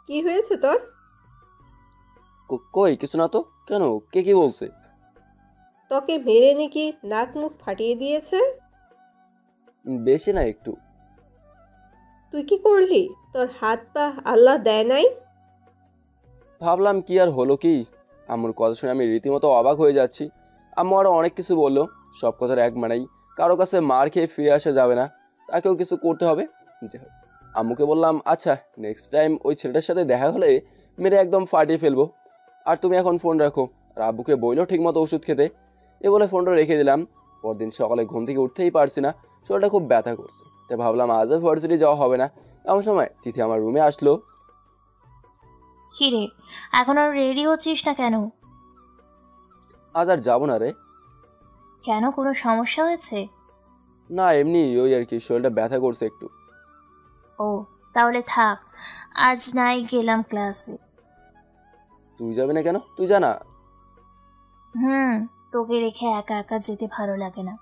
কি হয়েছে তোর? কই কিছু না তো। কেন, কে কি বলছে? তোকে মেরে নাকি নাক মুখ ফাটিয়ে দিয়েছে? বেশি না, একটু। তুই কি করলি? তোর হাত পা আল্লাহ দেয় নাই? ভাবলাম কি আর হলো কি। আম্মুর কথা শুনে আমি রীতিমতো অবাক হয়ে যাচ্ছি। আম্মু আরও অনেক কিছু বললো, সব কথার এক মানেই কারো কাছে মার খেয়ে ফিরে আসা যাবে না, তাকেও কিছু করতে হবে। যাই হোক, আম্মুকে বললাম, আচ্ছা নেক্সট টাইম ওই ছেলেটার সাথে দেখা হলে মেরে একদম ফাটিয়ে ফেলবো, আর তুমি এখন ফোন রাখো। আর আব্বুকে বইলো ঠিকমতো ওষুধ খেতে। এ বলে ফোনটা রেখে দিলাম। পরদিন সকালে ঘুম থেকে উঠতেই পারছি না, শরীরটা খুব ব্যথা করছে। তাই ভাবলাম আজও ভার্সিটি যাওয়া হবে না। এমন সময় তিথি আমার রুমে আসলো। কিরে, এখন আর রেডি হচ্ছিস না কেন? আজ আর যাবো না রে। কেন, কোনো সমস্যা হয়েছে? না এমনি, ওই আর কি, শরীরটা ব্যথা করছে একটু। ও তাহলে থাক, আজ নাই গেলাম ক্লাসে। তুই যাবি না কেন? তুই জানা। তোকে রেখে একা একা যেতে ভালো লাগে না।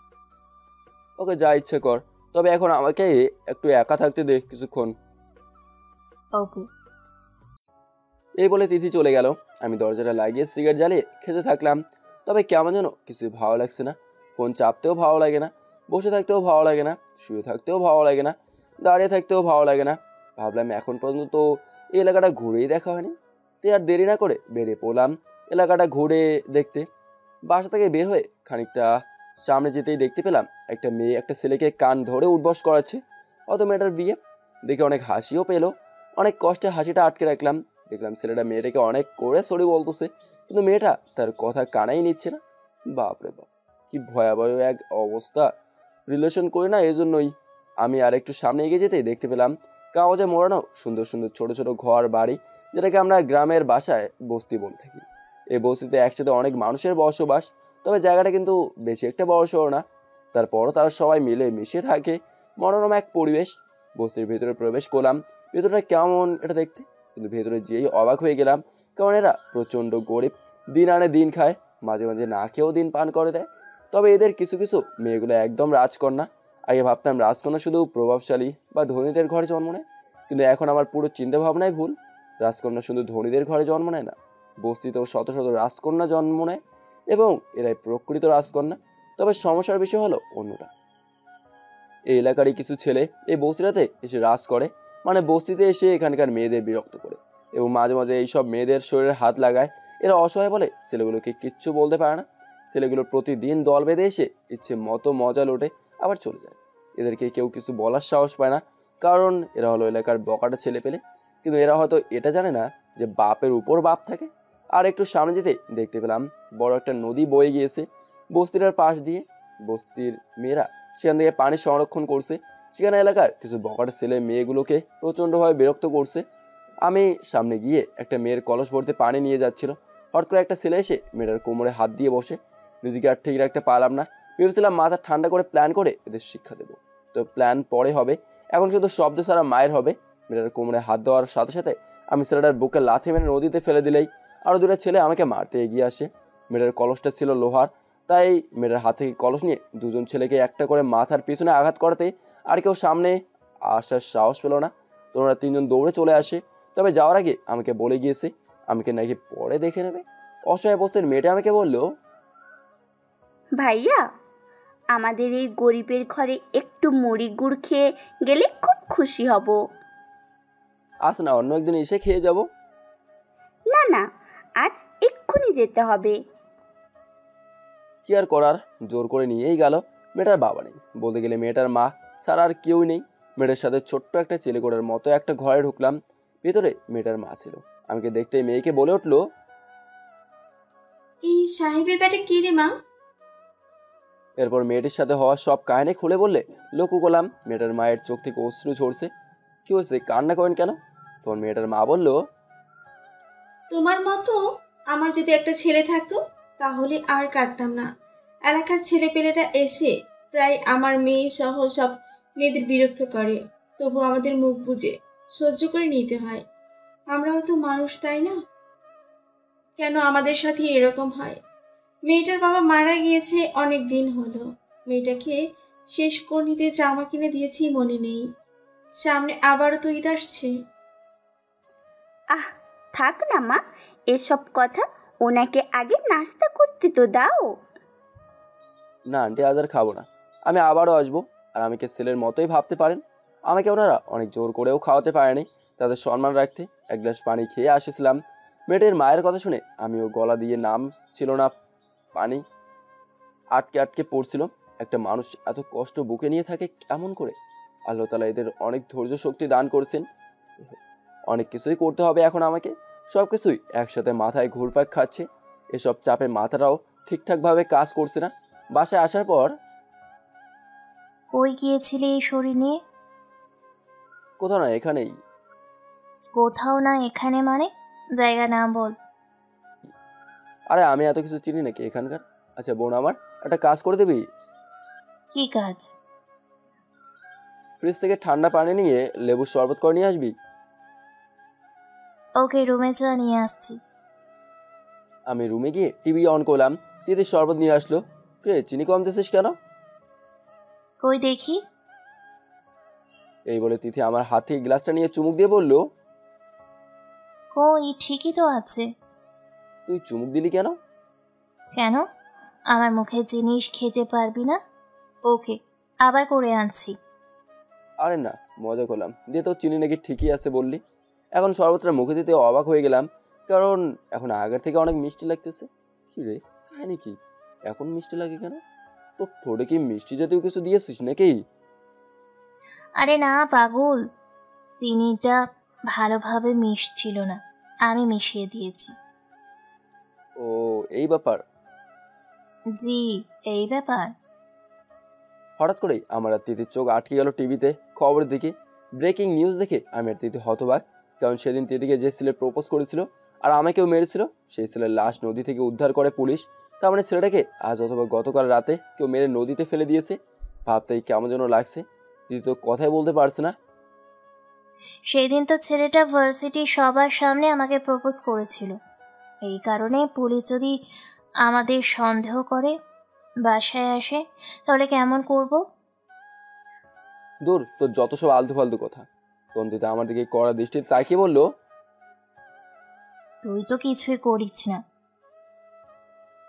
ওকে, যা ইচ্ছে কর, তবে এখন আমাকে একটু একা থাকতে দে কিছুক্ষণ। ওকে। এই বলে তিথি চলে গেল। আমি দরজাটা লাগিয়ে সিগারেট জ্বালিয়ে খেতে থাকলাম। তবে কেমন যেন কিছুই ভালো লাগছে না। ফোন চাপতেও ভালো লাগে না, বসে থাকতেও ভালো লাগে না, শুয়ে থাকতেও ভালো লাগে না, দাঁড়িয়ে থাকতেও ভালো লাগে না। ভাবলাম এখন পর্যন্ত তো এই এলাকাটা ঘুরেই দেখা হয়নি, তাই আর দেরি না করে বেরিয়ে পড়লাম এলাকাটা ঘুরে দেখতে। বাসা থেকে বের হয়ে খানিকটা সামনে যেতেই দেখতে পেলাম একটা মেয়ে একটা ছেলেকে কান ধরে উঠবস করাচ্ছে। অত মেয়েটার বিয়ে দেখে অনেক হাসিও পেলো। অনেক কষ্টে হাসিটা আটকে রাখলাম। দেখলাম ছেলেটা মেয়েটাকে অনেক করে সরি বলতেছে, কিন্তু মেয়েটা তার কথা কানাই নিচ্ছে না। বাপরে বাপ, কি ভয়াবহ এক অবস্থা। রিলেশন করি না, এই জন্যই। আমি আর একটু সামনে এগিয়ে যেতেই দেখতে পেলাম কাগজে মোড়ানো সুন্দর সুন্দর ছোট ছোট ঘর বাড়ি, যেটাকে আমরা গ্রামের বাসায় বস্তি বলে থাকি। এই বস্তিতে একসাথে অনেক মানুষের বসবাস, তবে জায়গাটা কিন্তু বেশি একটা বড়সড় না। তারপরও তারা সবাই মিলে মিশে থাকে, মনোরম এক পরিবেশ। বস্তির ভেতরে প্রবেশ করলাম। ভেতরটা কেমন এটা দেখতে, কিন্তু ভেতরে যেই অবাক হয়ে গেলাম, কারণ এরা প্রচণ্ড গরিব, দিন আনে দিন খায়, মাঝে মাঝে না খেয়েও দিন পান করে দেয়। তবে এদের কিছু কিছু মেয়েগুলো একদম রাজকন্যা। আগে ভাবতাম রাজকন্যা শুধু প্রভাবশালী বা ধনীদের ঘরে জন্ম নেয়, কিন্তু এখন আমার পুরো চিন্তাভাবনাই ভুল। রাজকন্যা শুধু ধনীদের ঘরে জন্ম নেয় না, বস্তিতেও শত শত রাজকন্যা জন্ম নেয়, এবং এরাই প্রকৃত রাজকন্যা। তবে সমস্যার বিষয় হলো অন্যটা। এই এলাকারই কিছু ছেলে এই বস্তিটাতে এসে রাজ করে, মানে বস্তিতে এসে এখানকার মেয়েদের বিরক্ত করে, এবং মাঝে মাঝে এইসব মেয়েদের শরীরে হাত লাগায়। এরা অসহায় বলে ছেলেগুলোকে কিচ্ছু বলতে পারে না। ছেলেগুলো প্রতিদিন দল বেঁধে এসে ইচ্ছে মতো মজা লোটে, আবার চলে যায়। এদেরকে কেউ কিছু বলার সাহস পায় না, কারণ এরা হলো এলাকার বকাটা ছেলে পেলে। কিন্তু এরা হয়তো এটা জানে না যে বাপের উপর বাপ থাকে। আর একটু সামনে যেতে দেখতে পেলাম বড় একটা নদী বয়ে গিয়েছে বস্তিটার পাশ দিয়ে। বস্তির মেয়েরা সেখান থেকে পানি সংরক্ষণ করছে। সেখানে এলাকার কিছু বকাটা ছেলে মেয়েগুলোকে প্রচণ্ডভাবে বিরক্ত করছে। আমি সামনে গিয়ে একটা মেয়ের কলস ভরতে পানি নিয়ে যাচ্ছিল। হঠাৎ করে একটা ছেলে এসে মেয়েটার কোমরে হাত দিয়ে বসে। নিজেকে আর ঠিক রাখতে পারলাম না। ভেবেছিলাম মাথা ঠান্ডা করে প্ল্যান করে এদের শিক্ষা দেবো, তো প্ল্যান পরে হবে, এখন শুধু শব্দ ছাড়া মায়ের হবে। মেয়েটার কোমরে হাত দেওয়ার সাথে সাথে আমি ছেলেটার বুকে লাথি মেরে নদীতে ফেলে দিলেই আরও দুটো ছেলে আমাকে মারতে এগিয়ে আসে। মেয়েটার কলসটা ছিল লোহার, তাই মেয়েটার হাত থেকে কলস নিয়ে দুজন ছেলেকে একটা করে মাথার পিছনে আঘাত করতে আর কেউ সামনে আসার সাহস পেল না। তো ওরা তিনজন দৌড়ে চলে আসে। তবে যাওয়ার আগে আমাকে বলে গিয়েছে আমাকে নাকি পরে দেখে নেবে। অসহায় অবস্থার মেয়েটা আমাকে বললো, ভাইয়া, আমাদের এই গরিবের ঘরে একটু মুড়ি গুড় খেয়ে গেলে খুব খুশি হব। আস না, অন্য একদিন এসে খেয়ে যাব। না না, আজ এক্ষুনি যেতে হবে। কি আর করার, জোর করে নিয়েই গেল। মেয়েটার বাবা নেই, বলতে গেলে মেয়েটার মা ছাড়া আর কেউ নেই। মেয়েটার সাথে ছোট্ট একটা ছেলেকোড়ার মতো একটা ঘরে ঢুকলাম। ভেতরে মেয়েটার মা ছিল। আমাকে দেখতে মেয়েকে বলে উঠলো, এই সাহেবের ব্যাটে কি রে মা? এরপর মেয়েটির সাথে হওয়া সব কাহিনী খুলে বললে লক্ষ্য করলাম মেয়েটার মায়ের চোখ থেকে অশ্রু ঝরছে। কি হয়েছে, কান্না করেন কেন? তখন মেয়েটার মা বলল, তোমার মতো আমার যদি একটা ছেলে থাকতো তাহলে আর কাঁদতাম না। এলাকার ছেলেপেলেরা এসে প্রায় আমার মেয়ে সহ সব মেয়েদের বিরক্ত করে, তবু আমাদের মুখ বুজে সহ্য করে নিতে হয়। আমরাও তো মানুষ, তাই না? কেন আমাদের সাথে এরকম হয়? মেয়েটার বাবা মারা গিয়েছে অনেক দিন হলো। মেয়েটাকে শেষ কর্ণিতে জামা কিনে দিয়েছি মনে নেই। সামনে আবারও তো ঈদ আসছে। আহ, থাক না মা এসব কথা, ওনাকে আগে নাস্তা করতে তো দাও। না আন্টি, আজ আর খাবো না, আমি আবারও আসবো। আর আমাকে ছেলের মতোই ভাবতে পারেন। আমাকে ওনারা অনেক জোর করেও খাওয়াতে পারেনি, তাদের সম্মান রাখতে এক গ্লাস পানি খেয়ে আসেছিলাম। মেয়েটির মায়ের কথা শুনে আমিও গলা দিয়ে নাম ছিল না, পানি আটকে আটকে পড়ছিল। একটা মানুষ এত কষ্ট বুকে নিয়ে থাকে কেমন করে? আল্লাহ তাআলা এদের অনেক ধৈর্য শক্তি দান করেছেন। অনেক কিছুই করতে হবে এখন আমাকে, সব কিছুই একসাথে মাথায় ঘুরপাক খাচ্ছে। এসব চাপে মাথাটাও ঠিকঠাকভাবে কাজ করছে না। বাসায় আসার পর, কই গিয়েছিলে এই শরীর নিয়ে? কোথাও না, এখানেই। কোথাও না এখানে মানে? জায়গা নাম বল। আরে আমি এত কিছু চিনি নাকি এখানকার? আচ্ছা বোন আমার, একটা কাজ করে দিবি? কি কাজ? ফ্রিজ থেকে ঠান্ডা পানি নিয়ে লেবুর শরবত করে নিয়ে আসবি। ওকে, রুমে যা, নিয়ে আসছি। আমি রুমে গিয়ে টিভি অন করলাম। দিদির শরবত নিয়ে আসলো। কে, চিনি কম দিছিস কেন? কই দেখি। এই বলে তিথি আমার হাত থেকে গ্লাসটা নিয়ে চুমুক দিয়ে বলল, কই, ঠিকই তো আছে। তুই চুমুক দিলি কেন? কেন? আমার মুখের জিনিস খেতে পারবি না? ওকে, আবার করে আনছি। আরে না, মজা করলাম। দিয়ে তো চিনি নাকি ঠিকই আছে বললি। এখন শরবতটা মুখে দিতে অবাক হয়ে গেলাম, কারণ এখন আগের থেকে অনেক মিষ্টি লাগতেছে। কি রে, কাহিনি কি? এখন মিষ্টি লাগে কেন? তো ঠোঁটে কি মিষ্টি জাতীয় কিছু দিয়েছিস নাকি? আরে না পাগল, চিনিটা ভালোভাবে মিশছিল না, আমি মিশিয়ে দিয়েছি। ও, এই ব্যাপার। জি, এই ব্যাপার। হঠাৎ করেই আমার আর তিথির চোখ আটকে গেল টিভিতে খবরের দিকে। ব্রেকিং নিউজ দেখে আমি আর তিথি হতবাক, কারণ সেদিন তিথিকে যে ছেলে প্রপোজ করেছিল আর আমাকেও মেরেছিল, সেই ছেলের লাশ নদী থেকে উদ্ধার করে পুলিশ। তার মানে ছেলেটাকে আজ অথবা গতকাল রাতে কেউ মেরে নদীতে ফেলে দিয়েছে। ভাবতেই কেমন যেন লাগছে। তিথি তো কথাই বলতে পারছে না। সেদিন তো ছেলেটা ভার্সিটির সবার সামনে আমাকে প্রপোজ করেছিল। এই কারণে পুলিশ যদি আমাদের সন্দেহ করে, বাসায় আসে, তাহলে কেমন করব? দূর, তোর যত সব আলতু ফালতু কথা। তন্দিতা আমার দিকে কড়া দৃষ্টিতে তাকিয়ে বলল, তুই তো কিছুই করিস না।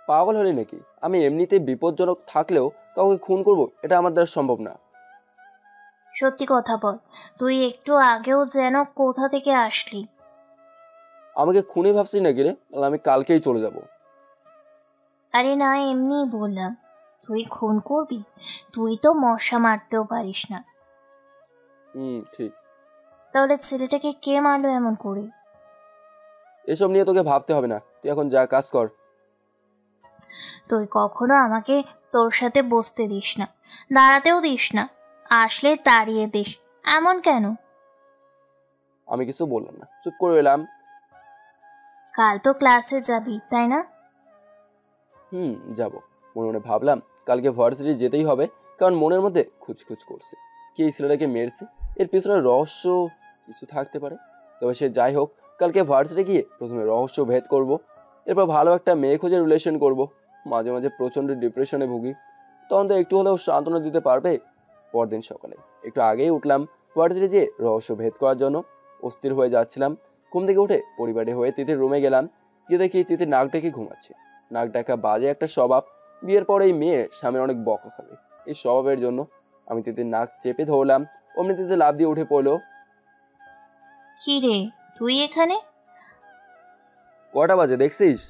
পাগল হলি নাকি? আমি এমনিতে বিপজ্জনক থাকলেও কাউকে খুন করব, এটা আমার দ্বারা সম্ভব না। সত্যি কথা বল, তুই একটু আগেও যেন কোথা থেকে আসলি। আমাকে খুনি ভাবছিস নাকি রে? আমি কালকেই চলে যাব। আরে না, এমনিই বললাম। তুই খুন করবি? তুই তো মশা মারতেও পারিস না। ঠিক। তাহলে ছেলেটাকে কে মারলো এমন করে? এসব নিয়ে তোকে ভাবতে হবে না, তুই এখন যা কাজ কর। তুই কখনো আমাকে তোর সাথে বসতে দিস না, দাঁড়াতেও দিস না, আসলে তাড়িয়ে দিস। এমন কেন? আমি কিছু বললাম না, চুপ করে এলাম। কাল তো ক্লাসে যাবি, তাই না? যাব। মনে মনে ভাবলাম কালকে ভার্সিটি যেতেই হবে, কারণ মনের মধ্যে খুঁজখুচ করছে। কি এই ছেলেটাকে মেরেছে? এর পিছনে রহস্য কিছু থাকতে পারে। তবে সে যাই হোক, কালকে ভার্সিটি গিয়ে প্রথমে রহস্য ভেদ করব, এরপর ভালো একটা মেয়ে খুঁজে রিলেশন করব। মাঝে মাঝে প্রচণ্ড ডিপ্রেশনে ভুগি, তখন তো একটু হলেও সান্ত্বনা দিতে পারবে। পরদিন সকালে একটু আগেই উঠলাম ভার্সিটি যেয়ে রহস্য ভেদ করার জন্য। অস্থির হয়ে যাচ্ছিলাম। ঘুম থেকে উঠে পরিবারে হয়ে তিথির রুমে গেলাম। গিয়ে দেখি তিথির নাক ডেকে ঘুমাচ্ছে। নাক ডাকা বাজে একটা স্বভাব। বিয়ের পর এই মেয়ে স্বামীর অনেক বকা খাবে। এই স্বভাবের জন্য আমি তিথির নাক চেপে ধরলাম। অমনি তিথি লাফ দিয়ে উঠে পড়লো। কি রে, তুই এখানে? কটা বাজে দেখছিস?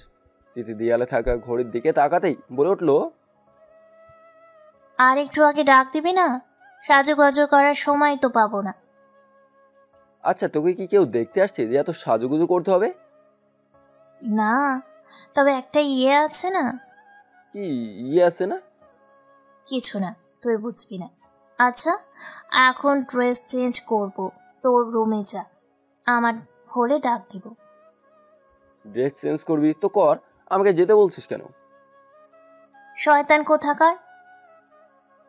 তিথি দেয়ালে থাকা ঘড়ির দিকে তাকাতেই বলে উঠলো, আর একটু আগে ডাক দিবি না? সাজুগুজু করার সময় তো পাবো না। আচ্ছা তোকে কি কেউ দেখতে আসছে যে এত সাজুগুজু করতে হবে? না, তবে একটা ইয়ে আছে না। কি ইয়ে আছে না? কিছু না, তুই বুঝবি না। আচ্ছা, এখন ড্রেস চেঞ্জ করব, তোর রুমে যা, আমার হলে ডাক দিব। ড্রেস চেঞ্জ করবি তো কর, আমাকে যেতে বলছিস কেন? শয়তান কোথাকার।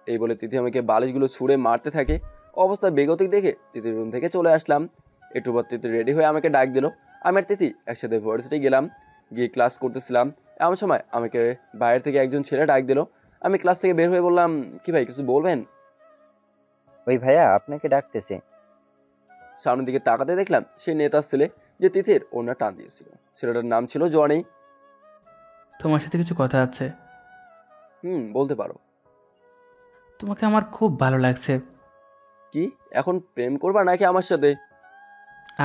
এই বলে তিথি আমাকে বালিশগুলো ছুঁড়ে মারতে থাকে। অবস্থা বেগতিক দেখে তিথির রুম থেকে চলে আসলাম। একটু পর তিথি রেডি হয়ে আমাকে ডাক দিল। আমি আর তিথি একসাথে ভার্সিটি গেলাম, গিয়ে ক্লাস করতেছিলাম। এমন সময় আমাকে বাইরে থেকে একজন ছেলে ডাক দিল। আমি ক্লাস থেকে বের হয়ে বললাম, কি ভাই কিছু বলবেন? ওই ভাইয়া আপনাকে ডাকতেছে। সামনের দিকে তাকাতে দেখলাম সেই নেতার ছেলে যে তিথির ওড়না টান দিয়েছিল। ছেলেটার নাম ছিল জনি। তোমার সাথে কিছু কথা আছে। বলতে পারো। তোমাকে আমার খুব ভালো লাগছে। কি এখন প্রেম করবা নাকি আমার সাথে?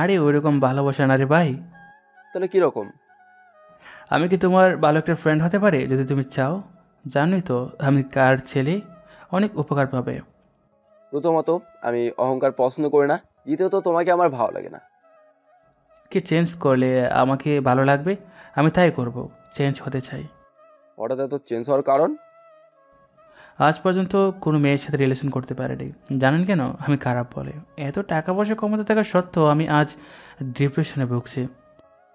আরে ওইরকম ভালোবাসা না রে ভাই। তাহলে কিরকম? আমি কি তোমার ভালো একটা ফ্রেন্ড হতে পারি যদি তুমি চাও? জানোই তো আমি কার ছেলে, অনেক উপকার পাবে। প্রথমত আমি অহংকার পছন্দ করি না, দ্বিতীয়ত তোমাকে আমার ভালো লাগে না। কি চেঞ্জ করলে আমাকে ভালো লাগবে? আমি তাই করব, চেঞ্জ হতে চাই। হঠাৎ এত চেঞ্জ হওয়ার কারণ? আজ পর্যন্ত কোনো মেয়ের সাথে রিলেশন করতে পারিনি। জানেন কেন? আমি খারাপ বলে। এত টাকা পয়সা কমাতে থাকা সত্ত্বেও আমি আজ ডিপ্রেশনে ভুগছি।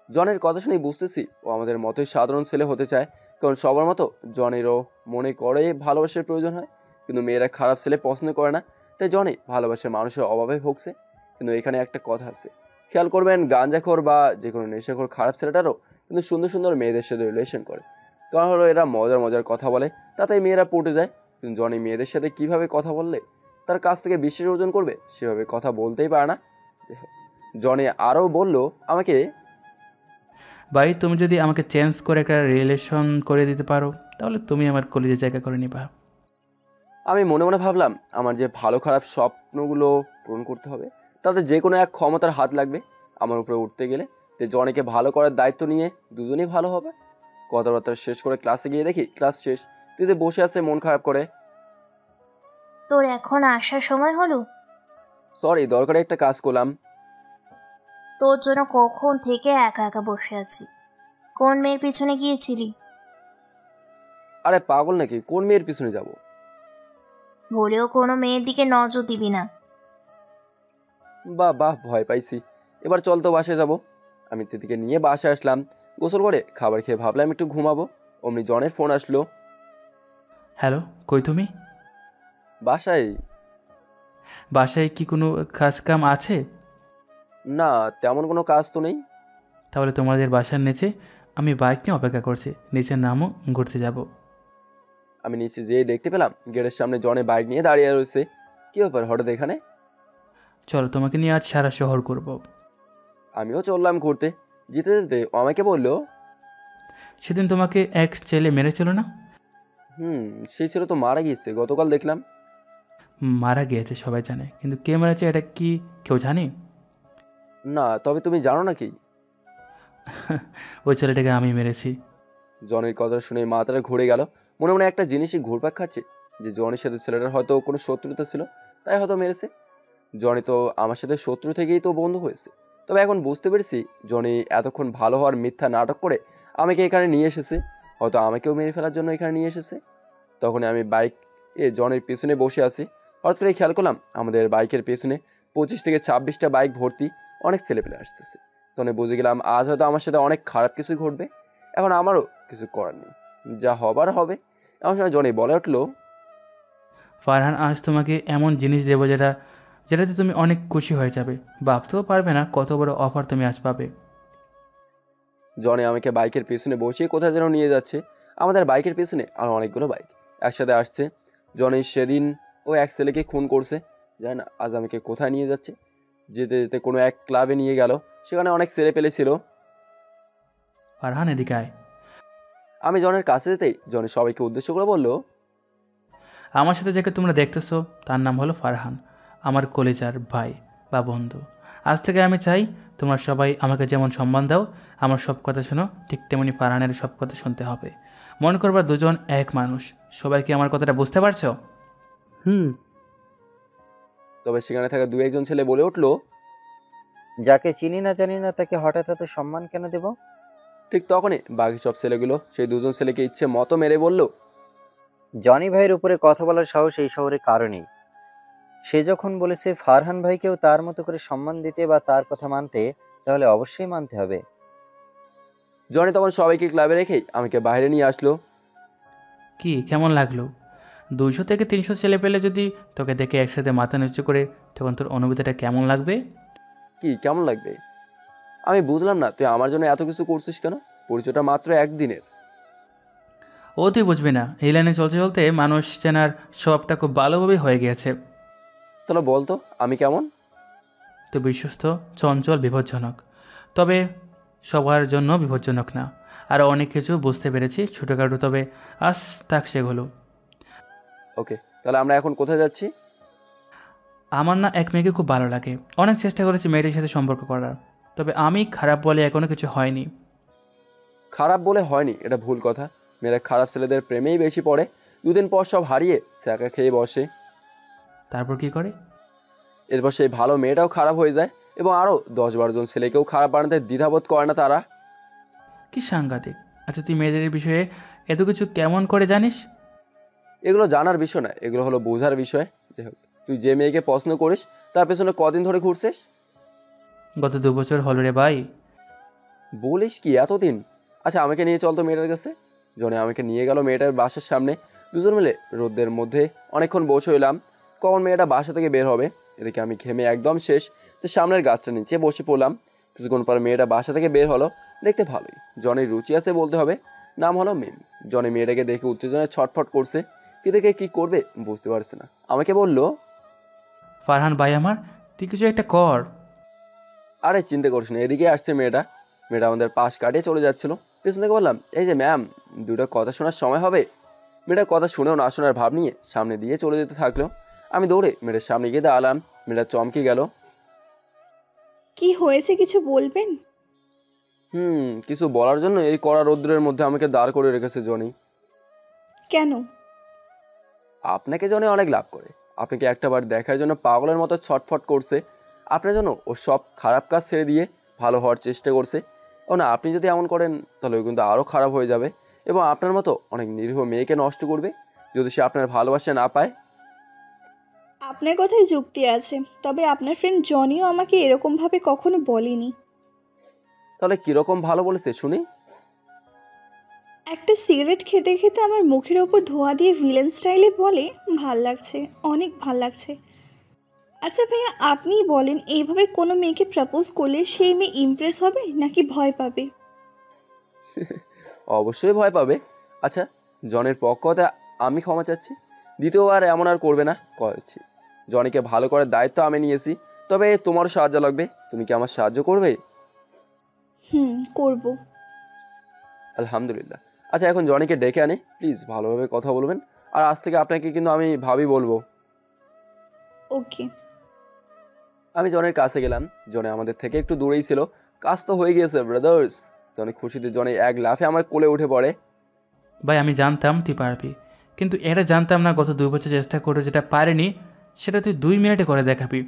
জনের কথা শুনেই বুঝতেছি ও আমাদের মতোই সাধারণ ছেলে হতে চায়, কারণ সবার মতো জনেরও মনে করে ভালোবাসার প্রয়োজন হয়, কিন্তু মেয়েরা খারাপ ছেলে পছন্দ করে না, তাই জনি ভালোবাসার মানুষের অভাবে ভুগছে। কিন্তু এখানে একটা কথা আছে, খেয়াল করবেন, গাঁজাখোর বা যে কোনো নেশাখোর খারাপ ছেলেটারও কিন্তু সুন্দর সুন্দর মেয়েদের সাথে রিলেশন করে। কারণ হলো এরা মজার মজার কথা বলে, তাতেই মেয়েরা পটে যায়। কিন্তু জনি মেয়েদের সাথে কিভাবে কথা বললে তার কাছ থেকে বিশ্বাস অর্জন করবে, সেভাবে কথা বলতেই পারে না। জনি আরও বলল আমাকে, ভাই তুমি যদি আমাকে চেঞ্জ করে একটা রিলেশন করে দিতে পারো তাহলে তুমি আমার কলেজে জায়গা করে নিবা। আমি মনে মনে ভাবলাম আমার যে ভালো খারাপ স্বপ্নগুলো পূরণ করতে হবে তাতে যে কোনো এক ক্ষমতার হাত লাগবে আমার উপরে উঠতে গেলে। যে জনিকে ভালো করার দায়িত্ব নিয়ে দুজনেই ভালো হবে। কথাবার্তা শেষ করে ক্লাসে গিয়ে দেখি ক্লাস শেষ, তুই বসে আছে মন খারাপ করে। তোর এখন আসার সময় হলো? সরি, দরকারি একটা কাজ করলাম। তোর জন্য কখন থেকে একা একা বসে আছি। কোন মেয়ের পিছনে গিয়েছিলি? আরে পাগল নাকি, কোন মেয়ের পিছনে যাব? বলেও কোনো মেয়ের দিকে নজর দিবি না। বাহ বাহ, ভয় পাইছি। এবার চল তো বাসায় যাব। আমি তিথিকে নিয়ে বাসায় আসলাম। গোসল করে খাবার খেয়ে ভাবলাম একটু ঘুমাবো, অমনি জনের ফোন আসলো। হ্যালো, কই তুমি? বাসায়। বাসায় কি কোনো কাজ কাম আছে? না, তেমন কোনো কাজ তো নেই। তাহলে তোমাদের বাসার নিচে আমি বাইক নিয়ে অপেক্ষা করছি, নিচে নামও, ঘুরতে যাব। আমি নিচে যেয়ে দেখতে পেলাম গেটের সামনে জনে বাইক নিয়ে দাঁড়িয়ে রয়েছে। কি ব্যাপার হঠাৎ এখানে? চলো তোমাকে নিয়ে আজ সারা শহর করব। আমিও চললাম ঘুরতে। যেতে যেতে ও আমাকে বললো, সেদিন তোমাকে এক ছেলে মেরেছিল না? সেই ছেলে তো মারা গিয়েছে, গতকাল দেখলাম। মারা গিয়েছে সবাই জানে, কিন্তু কে মেরেছে এটা কি কেউ জানে? না, তবে তুমি জানো নাকি? ওই ছেলেটাকে আমি মেরেছি। জনের কথা শুনে মাথাটা ঘুরে গেল। মনে মনে একটা জিনিসই ঘুরপাক খাচ্ছে, যে জনের সাথে ছেলেটার হয়তো কোনো শত্রুতা ছিল, তাই হয়তো মেরেছে। জনি তো আমার সাথে শত্রু থেকেই তো বন্ধু হয়েছে। তবে এখন বুঝতে পেরেছি জনি এতক্ষণ ভালো হওয়ার মিথ্যা নাটক করে আমাকে এখানে নিয়ে এসেছে, হয়তো আমাকেও মেরে ফেলার জন্য এখানে নিয়ে এসেছে। তখনই আমি বাইক জনের পেছনে বসে আছি। হঠাৎ করে খেয়াল করলাম আমাদের বাইকের পেছনে 25 থেকে 26টা বাইক ভর্তি অনেক ছেলেপেলে আসতেছে। তখন বুঝে গেলাম আজ হয়তো আমার সাথে অনেক খারাপ কিছু ঘটবে। এখন আমারও কিছু করার নেই, যা হবার হবে। এমন সময় জনি বলে উঠলো, ফারহান, আজ তোমাকে এমন জিনিস দেবো যেটাতে তুমি অনেক খুশি হয়ে যাবে। ভাবতেও পারবে না কত বড় অফার তুমি আজ পাবে। জনি আমাকে বাইকের পেছনে বসিয়ে কোথায় যেন নিয়ে যাচ্ছে। আমাদের বাইকের পেছনে আর অনেকগুলো বাইক একসাথে আসছে। জনি সেদিন ও এক ছেলেকে খুন করছে, জানি না আজ আমাকে কোথায় নিয়ে যাচ্ছে। যেতে যেতে কোনো এক ক্লাবে নিয়ে গেল, সেখানে অনেক ছেলে পেলে ছিল। ফারহান এদিকে আয়। আমি জনের কাছে যেতেই জনি সবাইকে উদ্দেশ্য করে বলল, আমার সাথে যাকে তোমরা দেখতেছো তার নাম হলো ফারহান, আমার কলেজার ভাই বা বন্ধু। আজ থেকে আমি চাই তোমরা সবাই আমাকে যেমন সম্মান দাও, আমার সব কথা শোনো, ঠিক তেমনি ফারহানের সব কথা শুনতে হবে। মনে করবা দুজন এক মানুষ। সবাই কি আমার কথাটা বুঝতে পারছো? তবে সেখানে থাকা দু একজন ছেলে বলে উঠলো, যাকে চিনি না জানি না তাকে হঠাৎ এত সম্মান কেন দেব? ঠিক তখনই বাকি সব ছেলেগুলো সেই দুজন ছেলেকে ইচ্ছে মতো মেরে বলল, জনি ভাইয়ের উপরে কথা বলার সাহস এই শহরে কারো নেই। সে যখন বলেছে ফারহান ভাইকেও তার মতো করে সম্মান দিতে বা তার কথা মানতে, তাহলে অবশ্যই মানতে হবে। জনি তখন সবাইকে ক্লাবে রেখেই আমাকে বাইরে নিয়ে আসলো। কি কেমন লাগলো? 200 থেকে 300 ছেলে পেলে যদি তোকে দেখে একসাথে মাথা নিচু করে, তখন তোর অনুভূতিটা কেমন লাগবে? কি কেমন লাগবে? আমি বুঝলাম না, তুই আমার জন্য এত কিছু করছিস কেন? পরিচয়টা মাত্র একদিনের। ও তুই বুঝবি না, এই লাইনে চলতে চলতে মানুষ চেনার স্বভাবটা খুব ভালোভাবেই হয়ে গিয়েছে। তাহলে বলতো আমি কেমন? তো বিশ্বস্ত, চঞ্চল, বিপজ্জনক, তবে সবার জন্য বিপজ্জনক না। আরও অনেক কিছু বুঝতে পেরেছি, ছোটোখাটো, তবে আজ থাক সেগুলো। ওকে, তাহলে আমরা এখন কোথায় যাচ্ছি? আমার না এক মেয়েকে খুব ভালো লাগে, অনেক চেষ্টা করেছি মেয়েটির সাথে সম্পর্ক করার, তবে আমি খারাপ বলে এখনও কিছু হয়নি। খারাপ বলে হয়নি এটা ভুল কথা। মেয়েরা খারাপ ছেলেদের প্রেমেই বেশি পড়ে, দুদিন পর সব হারিয়ে স্যাকা খেয়ে বসে। তারপর কি করে? এরপর সেই ভালো মেয়েটাও খারাপ হয়ে যায় এবং আরও 10-12 জন ছেলেকেও খারাপ বানাতে দ্বিধাবোধ করে না তারা। কি সাংঘাতিক। আচ্ছা, তুই মেয়েদের বিষয়ে এত কিছু কেমন করে জানিস? এগুলো জানার বিষয় না, এগুলো হলো বোঝার বিষয়। যাই হোক, তুই যে মেয়েকে পছন্দ করিস তার পেছনে কদিন ধরে ঘুরছিস? গত 2 বছর হলো রে ভাই। বলিস কি, এতদিন? আচ্ছা, আমাকে নিয়ে চল তো মেয়েটার কাছে। জনে আমাকে নিয়ে গেল মেয়েটার বাসার সামনে। দুজন মিলে রোদের মধ্যে অনেকক্ষণ বসে হইলাম। কখন মেয়েটা বাসা থেকে বের হবে, এদিকে আমি ঘেমে একদম শেষ। তো সামনের গাছটা নিচে বসে পড়লাম। কিছুক্ষণ পর মেয়েটা বাসা থেকে বের হলো। দেখতে ভালোই, জনের রুচি আছে বলতে হবে। নাম হলো মিম। জনে মেয়েটাকে দেখে উত্তেজনায় ছটফট করছে। কি দেখে কি করবে বুঝতে পারছে না। আমাকে বলল, ফারহান ভাই আমার, তুই কিছু একটা কর। আরে চিন্তা করিস না, এদিকে আসছে মেয়েটা। মেয়েটা আমাদের পাশ কাটিয়ে চলে যাচ্ছিলো। পেছন থেকে বললাম, এই যে ম্যাম, দুটো কথা শোনার সময় হবে। মেয়েটা কথা শুনেও না শোনার ভাব নিয়ে সামনে দিয়ে চলে যেতে থাকলো। আমি দৌড়ে মেয়েটার সামনে গিয়ে দাঁড়ালাম। মেয়েটা চমকে গেল। কি হয়েছে, কিছু বলবেন? কিছু বলার জন্য এই কড়া রৌদ্রের মধ্যে আমাকে দাঁড় করে রেখেছে জনি। কেন? আপনাকে জনি অনেক লাভ করে। আপনাকে একটাবার দেখার জন্য পাগলের মতো ছটফট করছে। আপনার জন্য ও সব খারাপ কাজ ছেড়ে দিয়ে ভালো হওয়ার চেষ্টা করছে। ও না, আপনি যদি এমন করেন তাহলে ও কিন্তু আরও খারাপ হয়ে যাবে এবং আপনার মতো অনেক নিরীহ মেয়েকে নষ্ট করবে যদি সে আপনার ভালোবাসা না পায়। আপনার কথায় যুক্তি আছে, তবে আপনার ফ্রেন্ড জনিও আমাকে এরকমভাবে কখনো বলেনি। তাহলে কীরকম ভালো বলেছে শুনি? একটা সিগারেট খেতে খেতে আমার মুখের ওপর ধোঁয়া দিয়ে ভিলেন স্টাইলে বলে, ভাল লাগছে, অনেক ভাল লাগছে। আচ্ছা ভাইয়া, আপনিই বলেন, এইভাবে কোনো মেয়েকে প্রপোজ করলে সেই মেয়ে ইমপ্রেস হবে নাকি ভয় পাবে? অবশ্যই ভয় পাবে। আচ্ছা, জনের পক্ষ হতে আমি ক্ষমা চাচ্ছি। দ্বিতীয়বার এমন আর করবে না করেছি। জনিকে ভালো করার দায়িত্ব আমি নিয়েছি, তবে তোমারও সাহায্য লাগবে। তুমি কি আমার সাহায্য করবে? করব। আলহামদুলিল্লাহ। আচ্ছা, এখন জনিকে ডেকে আনে, প্লিজ ভালোভাবে কথা বলবেন। আর আজ থেকে আপনাকে কিন্তু আমি ভাবি বলবো। ওকে। আমি জনের কাছে গেলাম। জনে আমাদের থেকে একটু দূরেই ছিল। কাজ তো হয়ে গিয়েছে ব্রাদার্স। জনে খুশিতে জনে এক লাফে আমার কোলে উঠে পড়ে। ভাই, আমি জানতাম তুই পারবি, কিন্তু এটা জানতাম না গত 2 বছর চেষ্টা করে যেটা পারিনি সেটা তুই 2 মিনিটে করে দেখাবি।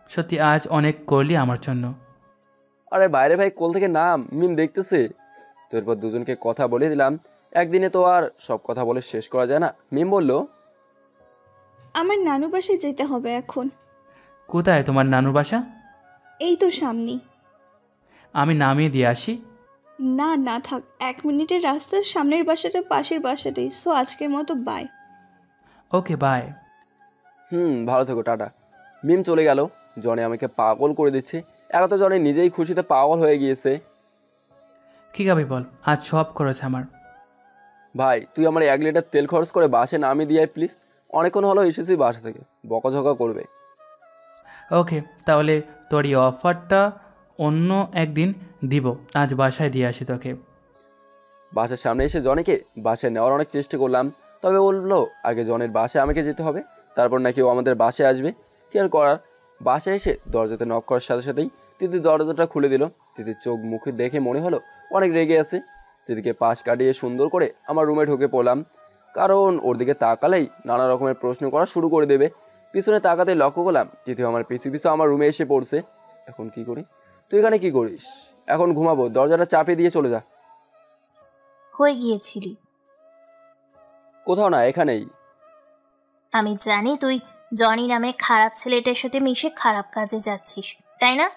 সত্যি আজ অনেক করলি আমার জন্য। আরে বাইরে ভাই, কোল থেকে নাম, মিম দেখতেছে তো। এরপর দুজনকে কথা বলে দিলাম। একদিনে তো আর সব কথা বলে শেষ করা যায় না। মিম বলল, আমার নানু বাসায় যেতে হবে এখন। কোথায় তোমার নানুর বাসা? এই তো সামনেই। আমি নামিয়ে দিয়ে আসি। না না থাক, 1 মিনিটের রাস্তার সামনের বাসাটা পাশের বাসাটাই। সো আজকের মতো বাই। Okay bye. ভালো থেকো, টাটা। মিম চলে গেল। জনে আমাকে পাগল করে দিচ্ছে। এখন তো জনে নিজেই খুশিতে পাগল হয়ে গিয়েছে। কী খাবি বল, আজ সব করেছে আমার। ভাই, তুই আমার 1 লিটার তেল খরচ করে বাসে নামিয়ে দিয়ে প্লিজ। অনেকক্ষণ হলো এসেছি বাসা থেকে, বকাঝকা করবে। ওকে, তাহলে তোর এই অফারটা অন্য একদিন দিব, আজ বাসায় দিয়ে আসি তোকে। বাসার সামনে এসে জনেকে বাসায় নেওয়ার অনেক চেষ্টা করলাম, তবে বললো আগে জনের বাসায় আমাকে যেতে হবে, তারপর নাকি ও আমাদের বাসায় আসবে। কি আর করার। বাসায় এসে দরজাতে নক করার সাথে সাথেই তিথি দরজাটা খুলে দিল। তিথির চোখ মুখে দেখে মনে হলো অনেক রেগে আছে। তিথিকে পাশ কাটিয়ে সুন্দর করে আমার রুমে ঢুকে পড়লাম, কারণ ওর দিকে তাকালেই নানা রকমের প্রশ্ন করা শুরু করে দেবে। পিছনে তাকাতে লক্ষ্য করলাম তিথি আমার পিছু পিছু আমার রুমে এসে পড়ছে। এখন কি করি? তুই এখানে কি করিস? এখন ঘুমাবো, দরজাটা চাপিয়ে দিয়ে চলে যা। হয়ে গিয়েছিলি। কোথাও না, এখানেই। আমি জানি তুই জনি নামে খারাপ ছেলেটার সাথে মিশে খারাপ কাজে যাচ্ছিস, তাই না?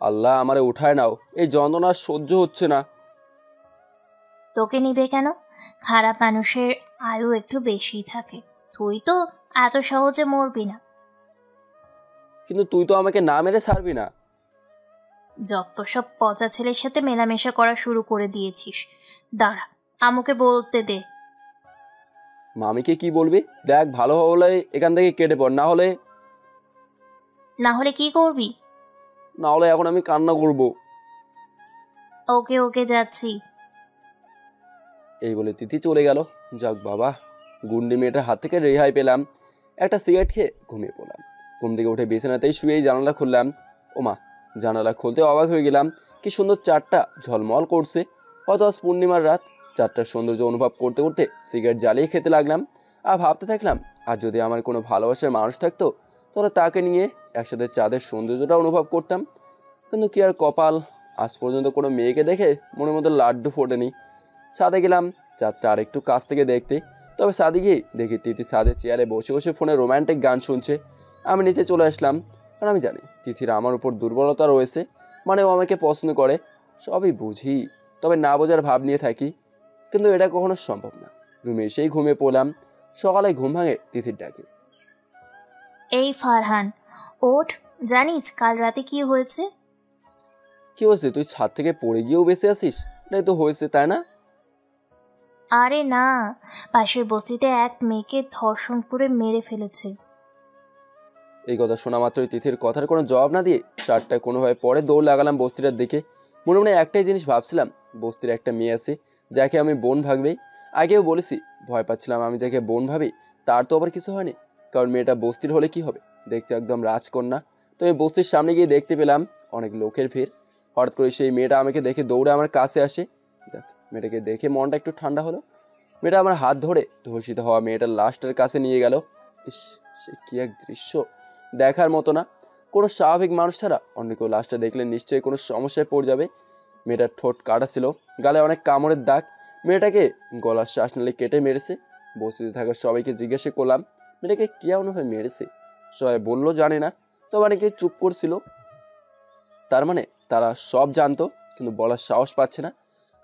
আল্লাহ আমারে উঠায় নাও, এই যন্ত্রণা সহ্য হচ্ছে না। তোকে নিবে কেন? খারাপ মানুষের আয়ু একটু বেশি থাকে। তুই তো এত সহজে মরবি না। কিন্তু তুই তো আমাকে না মেরে ছাড়বি না। যত সব পচা ছেলের সাথে মেলামেশা করা শুরু করে দিয়েছিস। দাঁড়া, আমাকে বলতে দে। মামিকে কি বলবি? দেখ, ভালো হলে এখান থেকে কেটে পড়, না হলে কি করবি? না হলে এখন আমি কান্না করব। ওকে ওকে, যাচ্ছি। এই বলে তিথি চলে গেল। যাক বাবা, গুন্ডি মেয়েটার হাত থেকে রেহাই পেলাম। একটা সিগারেট খেয়ে ঘুমিয়ে পড়লাম। ঘুম থেকে উঠে বিছানাতেই শুয়েই জানালা খুললাম। ওমা, জানালা খুলতে অবাক হয়ে গেলাম। কি সুন্দর চাঁদটা ঝলমল করছে। হয়তো আজ পূর্ণিমার রাত। চাঁদটার সৌন্দর্য অনুভব করতে করতে সিগারেট জ্বালিয়ে খেতে লাগলাম। আর ভাবতে থাকলাম, আর যদি আমার কোনো ভালোবাসার মানুষ থাকতো তাহলে তাকে নিয়ে একসাথে চাঁদের সৌন্দর্যটা অনুভব করতাম। কিন্তু কি আর কপাল, আজ পর্যন্ত কোনো মেয়েকে দেখে মনের মধ্যে লাড্ডু ফোটেনি। ছাদে গেলাম চাঁদটা আর একটু কাছ থেকে দেখতে। তবে ছাদে গিয়ে দেখি তিথি ছাদের চেয়ারে বসে বসে ফোনে রোম্যান্টিক গান শুনছে। আমি নিচে চলে আসলাম, কারণ আমি জানি তিথির আমার উপর দুর্বলতা রয়েছে, মানে ও আমাকে পছন্দ করে। সবই বুঝি, তবে না বোঝার ভাব নিয়ে থাকি। কিন্তু এটা কখনো সম্ভব না। রুমে এসেই ঘুমিয়ে পড়লাম। সকালে ঘুম ভাঙে তিথির ডাকে। এই ফারহান, ওঠ। জানিস কাল রাতে কি হয়েছে? কি হয়েছে? তুই ছাদ থেকে পড়ে গিয়েও বেঁচে আসিস? এটাই তো হয়েছে, তাই না? আরে না, পাশের বস্তিতে এক মেয়েকে ধর্ষণ করে মেরে ফেলেছে। এই কথা শোনা মাত্রই তিথির কথার কোনো জবাব না দিয়ে শার্টটা কোনোভাবে পরে দৌড় লাগালাম বস্তিটার দিকে। মনে মনে একটাই জিনিস ভাবছিলাম, বস্তির একটা মেয়ে আছে যাকে আমি বোন ভাববে। আগেও বলেছি, ভয় পাচ্ছিলাম আমি যাকে বোন ভাবি তার তো আবার কিছু হয়নি। কারণ মেয়েটা বস্তির হলে কি হবে, দেখতে একদম রাজকন্যা। তো আমি বস্তির সামনে গিয়ে দেখতে পেলাম অনেক লোকের ভিড়। হঠাৎ করে সেই মেয়েটা আমাকে দেখে দৌড়ে আমার কাছে আসে। যাক, মেয়েটাকে দেখে মনটা একটু ঠান্ডা হলো। মেয়েটা আমার হাত ধরে ধর্ষিত হওয়া মেয়েটার লাশটার কাছে নিয়ে গেল। ইস, সে কি এক দৃশ্য, দেখার মতো না। কোনো স্বাভাবিক মানুষ ছাড়া অন্য কেউ লাশটা দেখলে নিশ্চয়ই কোনো সমস্যায় পড়ে যাবে। মেয়েটার ঠোঁট কাটা ছিল, গালে অনেক কামড়ের দাগ। মেয়েটাকে গলার শ্বাস নালে কেটে মেরেছে। বস্তিতে থাকা সবাইকে জিজ্ঞাসা করলাম মেয়েটাকে কি এমনভাবে মেরেছে। সবাই বললো জানে না, তবে অনেকে চুপ করছিল। তার মানে তারা সব জানতো, কিন্তু বলার সাহস পাচ্ছে না।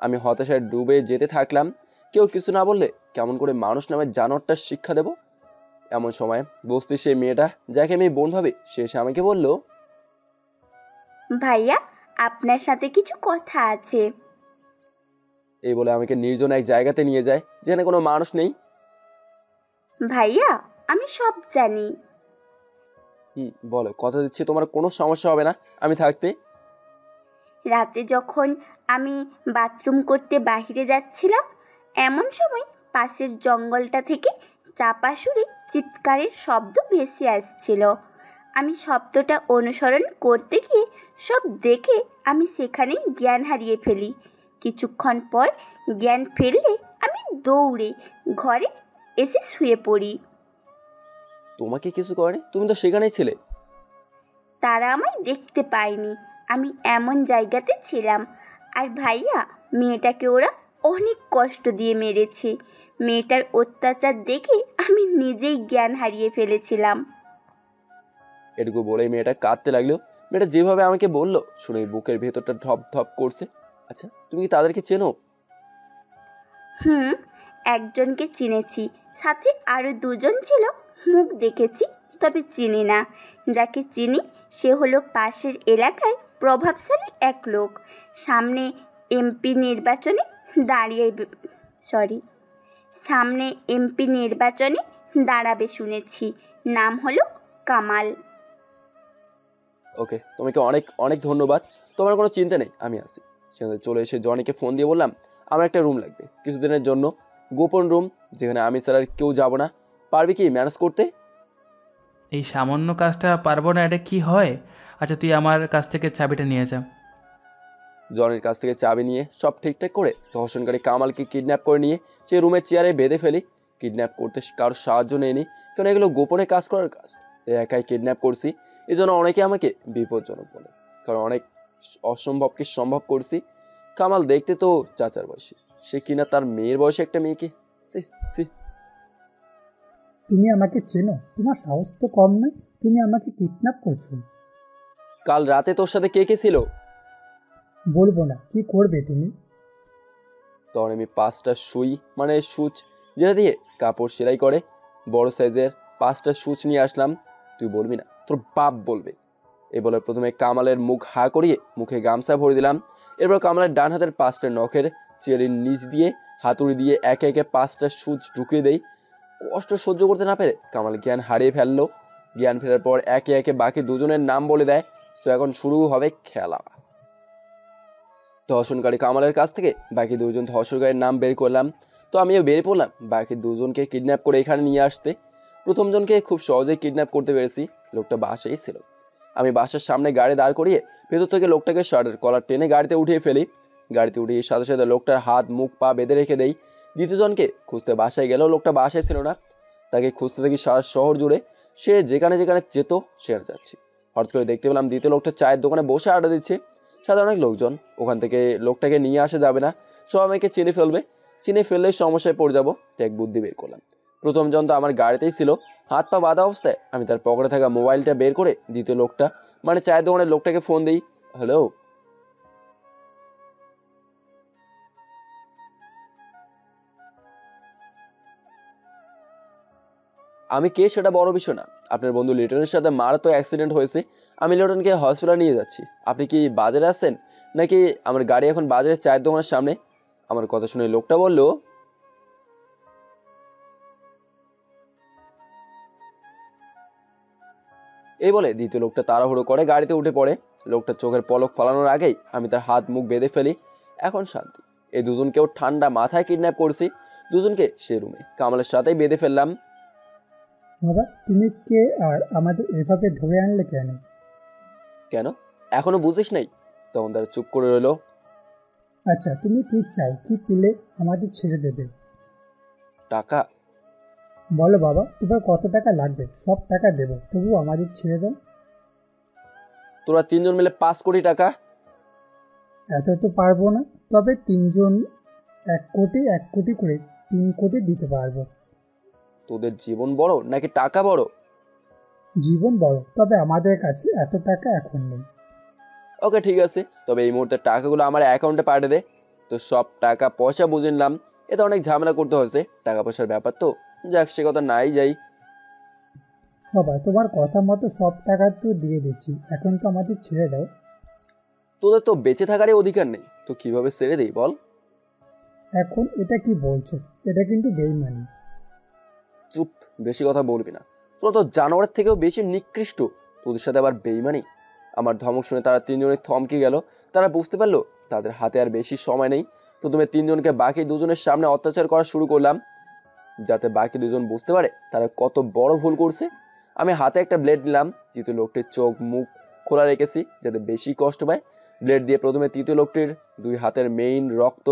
আমি হতাশায় ডুবে যেতে থাকলাম। কেউ কিছু না বললে কেমন করে মানুষ নামের জানোয়ারটার শিক্ষা দেব? এমন সময় বস্তির সেই মেয়েটা যাকে আমি বোন ভাবি সে এসে আমাকে বলল, ভাইয়া, আপনার সাথে কিছু কথা আছে। এই বলে আমাকে নির্জন এক জায়গাতে নিয়ে যায় যেখানে কোনো মানুষ নেই। ভাইয়া, আমি সব জানি। বলো, কথা দিচ্ছি তোমার কোনো সমস্যা হবে না আমি থাকতে। রাতে যখন আমি বাথরুম করতে বাইরে যাচ্ছিলাম, এমন সময় পাশের জঙ্গলটা থেকে চাপা সুরে চিৎকারের শব্দ ভেসে আসছিল। আমি শব্দটা অনুসরণ করতে গিয়ে সব দেখে আমি সেখানেই জ্ঞান হারিয়ে ফেলি। কিছুক্ষণ পর জ্ঞান ফেললে আমি দৌড়ে ঘরে এসে শুয়ে পড়ি। তোমাকে কিছু করেনি? তুমি তো সেখানেই ছিলে। তারা আমায় দেখতে পায়নি, আমি এমন জায়গাতে ছিলাম। আর ভাইয়া, মেয়েটাকে ওরা অনেক কষ্ট দিয়ে মেরেছে। মেয়েটার অত্যাচার দেখে আমি নিজেই জ্ঞান হারিয়ে ফেলেছিলাম। এটুকু বলেই মেয়েটা কাঁদতে লাগলো। মেয়েটা যেভাবে আমাকে বললো শুনে বুকের ভেতরটা ধপ ধপ করছে। আচ্ছা, তুমি কি তাদেরকে চেনো? একজনকে চিনেছি, সাথে আরও দুজন ছিল। মুখ দেখেছি, তবে চিনি না। যাকে চিনি সে হলো পাশের এলাকার প্রভাবশালী এক লোক। সামনে এমপি নির্বাচনে দাঁড়াবে শুনেছি। নাম হলো কামাল। ওকে, তোমাকে অনেক অনেক ধন্যবাদ। তোমার কোনো চিন্তা নেই, আমি আসি। সেখানে চলে এসে জনিকে ফোন দিয়ে বললাম আমার একটা রুম লাগবে কিছুদিনের জন্য, গোপন রুম, যেখানে আমি ছাড়া আর কেউ যাব না। পারবি কি ম্যানেজ করতে? এই সামান্য কাজটা পারবো না, এটা কি হয়? আচ্ছা, তুই আমার কাছ থেকে চাবিটা নিয়ে যা। জনির কাছ থেকে চাবি নিয়ে সব ঠিকঠাক করে ধর্ষণকারী কামালকে কিডন্যাপ করে নিয়ে সেই রুমের চেয়ারে বেঁধে ফেলি। কিডন্যাপ করতে কারোর সাহায্য নেয়নি, কারণ এগুলো গোপনে কাজ করার কাজ। তাই একাই কিডন্যাপ করছি। এই জন্য অনেকে আমাকে বিপজ্জনক বলে, কারণ অনেক অসম্ভবকে সম্ভব করছি। কামাল দেখতে তো চাচার বয়সী, সে কিনা তার মেয়ের বয়সে একটা মেয়েকে। সি সি। তুমি আমাকে চেনো? তোমার সাহস তো কম নয়, তুমি আমাকে কিডন্যাপ করছো। কাল রাতে তোর সাথে কে কে ছিল? বলবো না, কি করবে তুমি? তখন আমি 5টা সুই মানে সুচ যেটা দিয়ে কাপড় সেলাই করে বড় সাইজের 5টা সুচ নিয়ে আসলাম। তুই বলবি না, তোর বাপ বলবে। এই বলে প্রথমে কামালের মুখ হা করিয়ে মুখে গামছা ভরে দিলাম। এরপর কামালের ডান হাতের 5টা নখের চেরির নিচ দিয়ে হাতুড়ি দিয়ে একে একে 5টা সুচ ঢুকিয়ে দেই। কষ্ট সহ্য করতে না পেরে কামাল জ্ঞান হারিয়ে ফেললো। জ্ঞান ফেরার পর একে একে বাকি দুজনের নাম বলে দেয়। সো এখন শুরু হবে খেলা। ধর্ষণকারী কামালের কাছ থেকে বাকি দুজন ধর্ষণকারীর নাম বের করলাম। তো আমিও বেরিয়ে পড়লাম বাকি দুজনকে কিডন্যাপ করে এখানে নিয়ে আসতে। প্রথম জনকে খুব সহজেই কিডন্যাপ করতে পেরেছি, লোকটা বাসায় ছিল। আমি বাসার সামনে গাড়ি দাঁড় করিয়ে ভেতর থেকে লোকটাকে শার্টের কলার টেনে গাড়িতে উঠিয়ে ফেলি। গাড়িতে উঠিয়ে সাথে সাথে লোকটার হাত মুখ পা বেঁধে রেখে দেই। দ্বিতীয় জনকে খুঁজতে বাসায় গেলেও লোকটা বাসায় ছিল না। তাকে খুঁজতে থাকি সারা শহর জুড়ে, সে যেখানে যেখানে যেত সেখানে যাচ্ছি। হঠাৎ করে দেখতে পেলাম দ্বিতীয় লোকটা চায়ের দোকানে বসে আড্ডা দিচ্ছে। সাথে অনেক লোকজন, ওখান থেকে লোকটাকে নিয়ে আসা যাবে না, সব আমাকে চিনে ফেলবে, চিনে ফেললেই সমস্যায় পড়ে যাবো। তাই এক বুদ্ধি বের করলাম। প্রথম জন তো আমার গাড়িতেই ছিল, হাত পা বাঁধা অবস্থায় আমি তার পকেটে থাকা মোবাইলটা বের করে দ্বিতীয় লোকটা মানে চায়ের দোকানের লোকটাকে ফোন দিই। হ্যালো। আমি কে সেটা বড় বিষয় না, আপনার বন্ধু লিটনের সাথে মারাত্মক অ্যাক্সিডেন্ট হয়েছে, আমি লিটনকে হসপিটাল নিয়ে যাচ্ছি। আপনি কি বাজারে আছেন নাকি? আমার গাড়ি এখন বাজারের চায়ের দোকানের সামনে। আমার কথা শুনে লোকটা বলল, এই বলে দ্বিতীয় লোকটা তাড়াহুড়ো করে গাড়িতে উঠে পড়ে। লোকটা চোখের পলক ফালানোর আগেই আমি তার হাত মুখ বেঁধে ফেলি। এখন শান্তি। এই দুজনকেও ঠান্ডা মাথায় কিডন্যাপ করছি। দুজনকে সে রুমে কামালের সাথেই বেঁধে ফেললাম। বাবা, তুমি কে আর আমাদের এভাবে ধরে আনলে কেন? কেন এখনো বুঝিস নাই? তখন তারা চুপ করে রইলো। আচ্ছা, তুমি কি চাও? কি পেলে আমাদের ছেড়ে দেবে? টাকা। বলো বাবা, তোমার কত টাকা লাগবে? সব টাকা দেবো, তবু আমাদের ছেড়ে দাও। তোরা 3জন মিলে 5 কোটি টাকা। এত তো পারবো না, তবে 3জন 1 কোটি 1 কোটি করে 3 কোটি দিতে পারবো। তোদের জীবন বড় নাকি টাকা বড়? জীবন বড়, তবে আমাদের কাছে এত টাকা এখন নেই। ওকে ঠিক আছে, তবে এই মুহূর্তে টাকাগুলো আমার অ্যাকাউন্টে পাঠিয়ে দে। তো সব টাকা পয়সা বুঝে নিলাম। এতে অনেক ঝামেলা করতে হয়েছে, টাকা পয়সার ব্যাপার তো। যাক, সে কথা নাই যাই। বাবা, তোমার কথা মতো সব টাকা তো দিয়ে দিচ্ছি, এখন তো আমাদের ছেড়ে দাও। তোদের তো বেঁচে থাকারই অধিকার নেই, তো কিভাবে ছেড়ে দিই বল? এখন এটা কি বলছো? এটা কিন্তু বেইমানি। চুপ, বেশি কথা বলবি না। তোরা তো জানোয়ারের থেকেও বেশি নিকৃষ্ট, তোদের সাথে আবার বেইমানি। আমার ধমক শুনে তারা 3জনে থমকে গেল। তারা বুঝতে পারলো তাদের হাতে আর বেশি সময় নেই। প্রথমে 3জনকে বাকি দুজনের সামনে অত্যাচার করা শুরু করলাম, যাতে বাকি দুজন বুঝতে পারে তারা কত বড় ভুল করছে। আমি হাতে একটা ব্লেড নিলাম, তৃতীয় লোকটির চোখ মুখ খোলা রেখেছি যাতে বেশি কষ্ট পায়। ব্লেড দিয়ে প্রথমে তৃতীয় লোকটির 2 হাতের মেইন রক্ত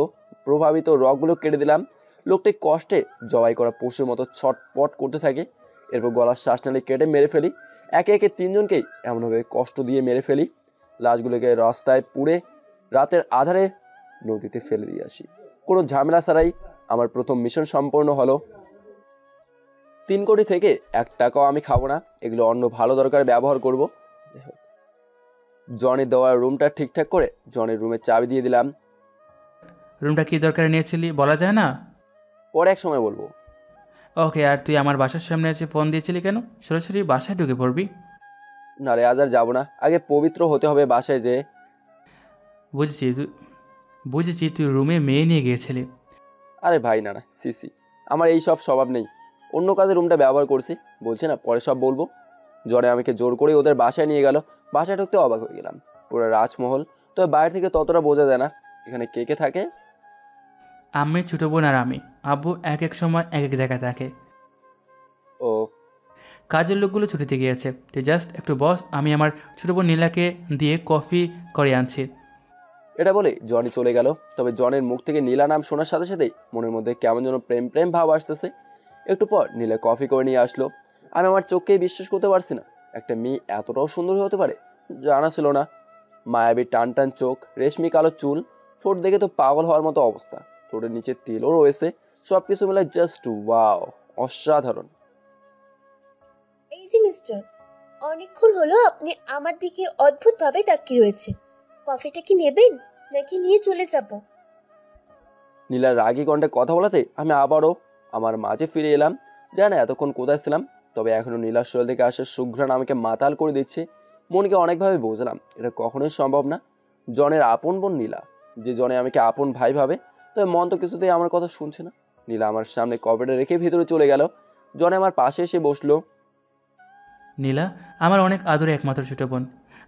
প্রভাবিত রগগুলো কেটে দিলাম। লোকটি কষ্টে জবাই করা পশুর মতো ছটপট করতে থাকে। এরপর গলার শ্বাসনালী কেটে মেরে ফেলি। একে একে 3জনকেই এমনভাবে কষ্ট দিয়ে মেরে ফেলি। লাশগুলোকে রাস্তায় পুড়ে রাতের আধারে নদীতে ফেলে দিয়ে আসি। কোনো ঝামেলা ছাড়াই আমার প্রথম মিশন সম্পন্ন হলো। 3 কোটি থেকে 1 টাকাও আমি খাবো না, এগুলো অন্য ভালো দরকারে ব্যবহার করব। জনের দেওয়ার রুমটা ঠিকঠাক করে জনের রুমের চাবি দিয়ে দিলাম। রুমটা কি দরকারে নিয়েছিলি বলা যায় না? পরে এক সময় বলবো। ওকে, আর তুই আমার বাসার সামনে এসে ফোন দিয়েছিলি কেন? সরাসরি বাসায় ঢুকে পড়বি। না রে, আজ আর যাবো না, আগে পবিত্র হতে হবে বাসায় যে। বুঝেছি তুই রুমে মেয়ে নিয়ে গিয়েছিলি। আরে ভাই না না, সিসি, আমার এই সব স্বভাব নেই। অন্য কাজে রুমটা ব্যবহার করছি, বলছি না, পরে সব বলবো। জ্বরে আমাকে জোর করে ওদের বাসায় নিয়ে গেল। বাসায় ঢুকতে অবাক হয়ে গেলাম, পুরো রাজমহল। তবে বাইরে থেকে ততটা বোঝা যায় না এখানে কে কে থাকে। আমি ছোটো বোন আর আমি। আব্বু এক এক সময় এক এক জায়গায় থাকে। ও, কাজের লোকগুলো ছুটিতে গিয়েছে, তুই জাস্ট একটু বস, আমি আমার ছোটো বোন নীলাকে দিয়ে কফি করে আনছি। এটা বলে জনি চলে গেল। তবে জনের মুখ থেকে নীলা নাম শোনার সাথে সাথেই মনের মধ্যে কেমন যেন প্রেম প্রেম ভাব আসতেছে। একটু পর নীলা কফি করে নিয়ে আসলো। আমি আমার চোখকেই বিশ্বাস করতে পারছি না, একটা মেয়ে এতটাও সুন্দর হতে পারে জানা ছিল না। মায়াবী টান টান চোখ, রেশমি কালো চুল, ঠোঁট দেখে তো পাগল হওয়ার মতো অবস্থা, ঠোঁটের নিচে তেলও রয়েছে, সব কিছু মিলে জাস্ট ওয়াও, অসাধারণ। এই যে মিস্টার, অনেকক্ষণ হলো আপনি আমার দিকে অদ্ভুতভাবে তাকিয়ে রয়েছেন। কফিটা কি নেবেন নাকি নিয়ে চলে যাব? নীলার রাগী কণ্ঠে কথা বলাতে আমি আবারও আমার মাঝে ফিরে এলাম। জানি না এতক্ষণ কোথায় ছিলাম, তবে এখনও নীলার শরীর থেকে আসা সুঘ্রাণ আমাকে মাতাল করে দিচ্ছে। মনকে অনেকভাবে বুঝলাম এটা কখনোই সম্ভব না। জনের আপন বোন নীলা, যে জনে আমাকে আপন ভাই ভাবে, তবে মন তো কিছুতেই আমার কথা শুনছে না। নীলা আমার সামনে কপেটা রেখে ভিতরে চলে গেল। জনে আমার পাশে এসে বসলো। নীলা আমার অনেক আদরে একমাত্র ছোটো বোন।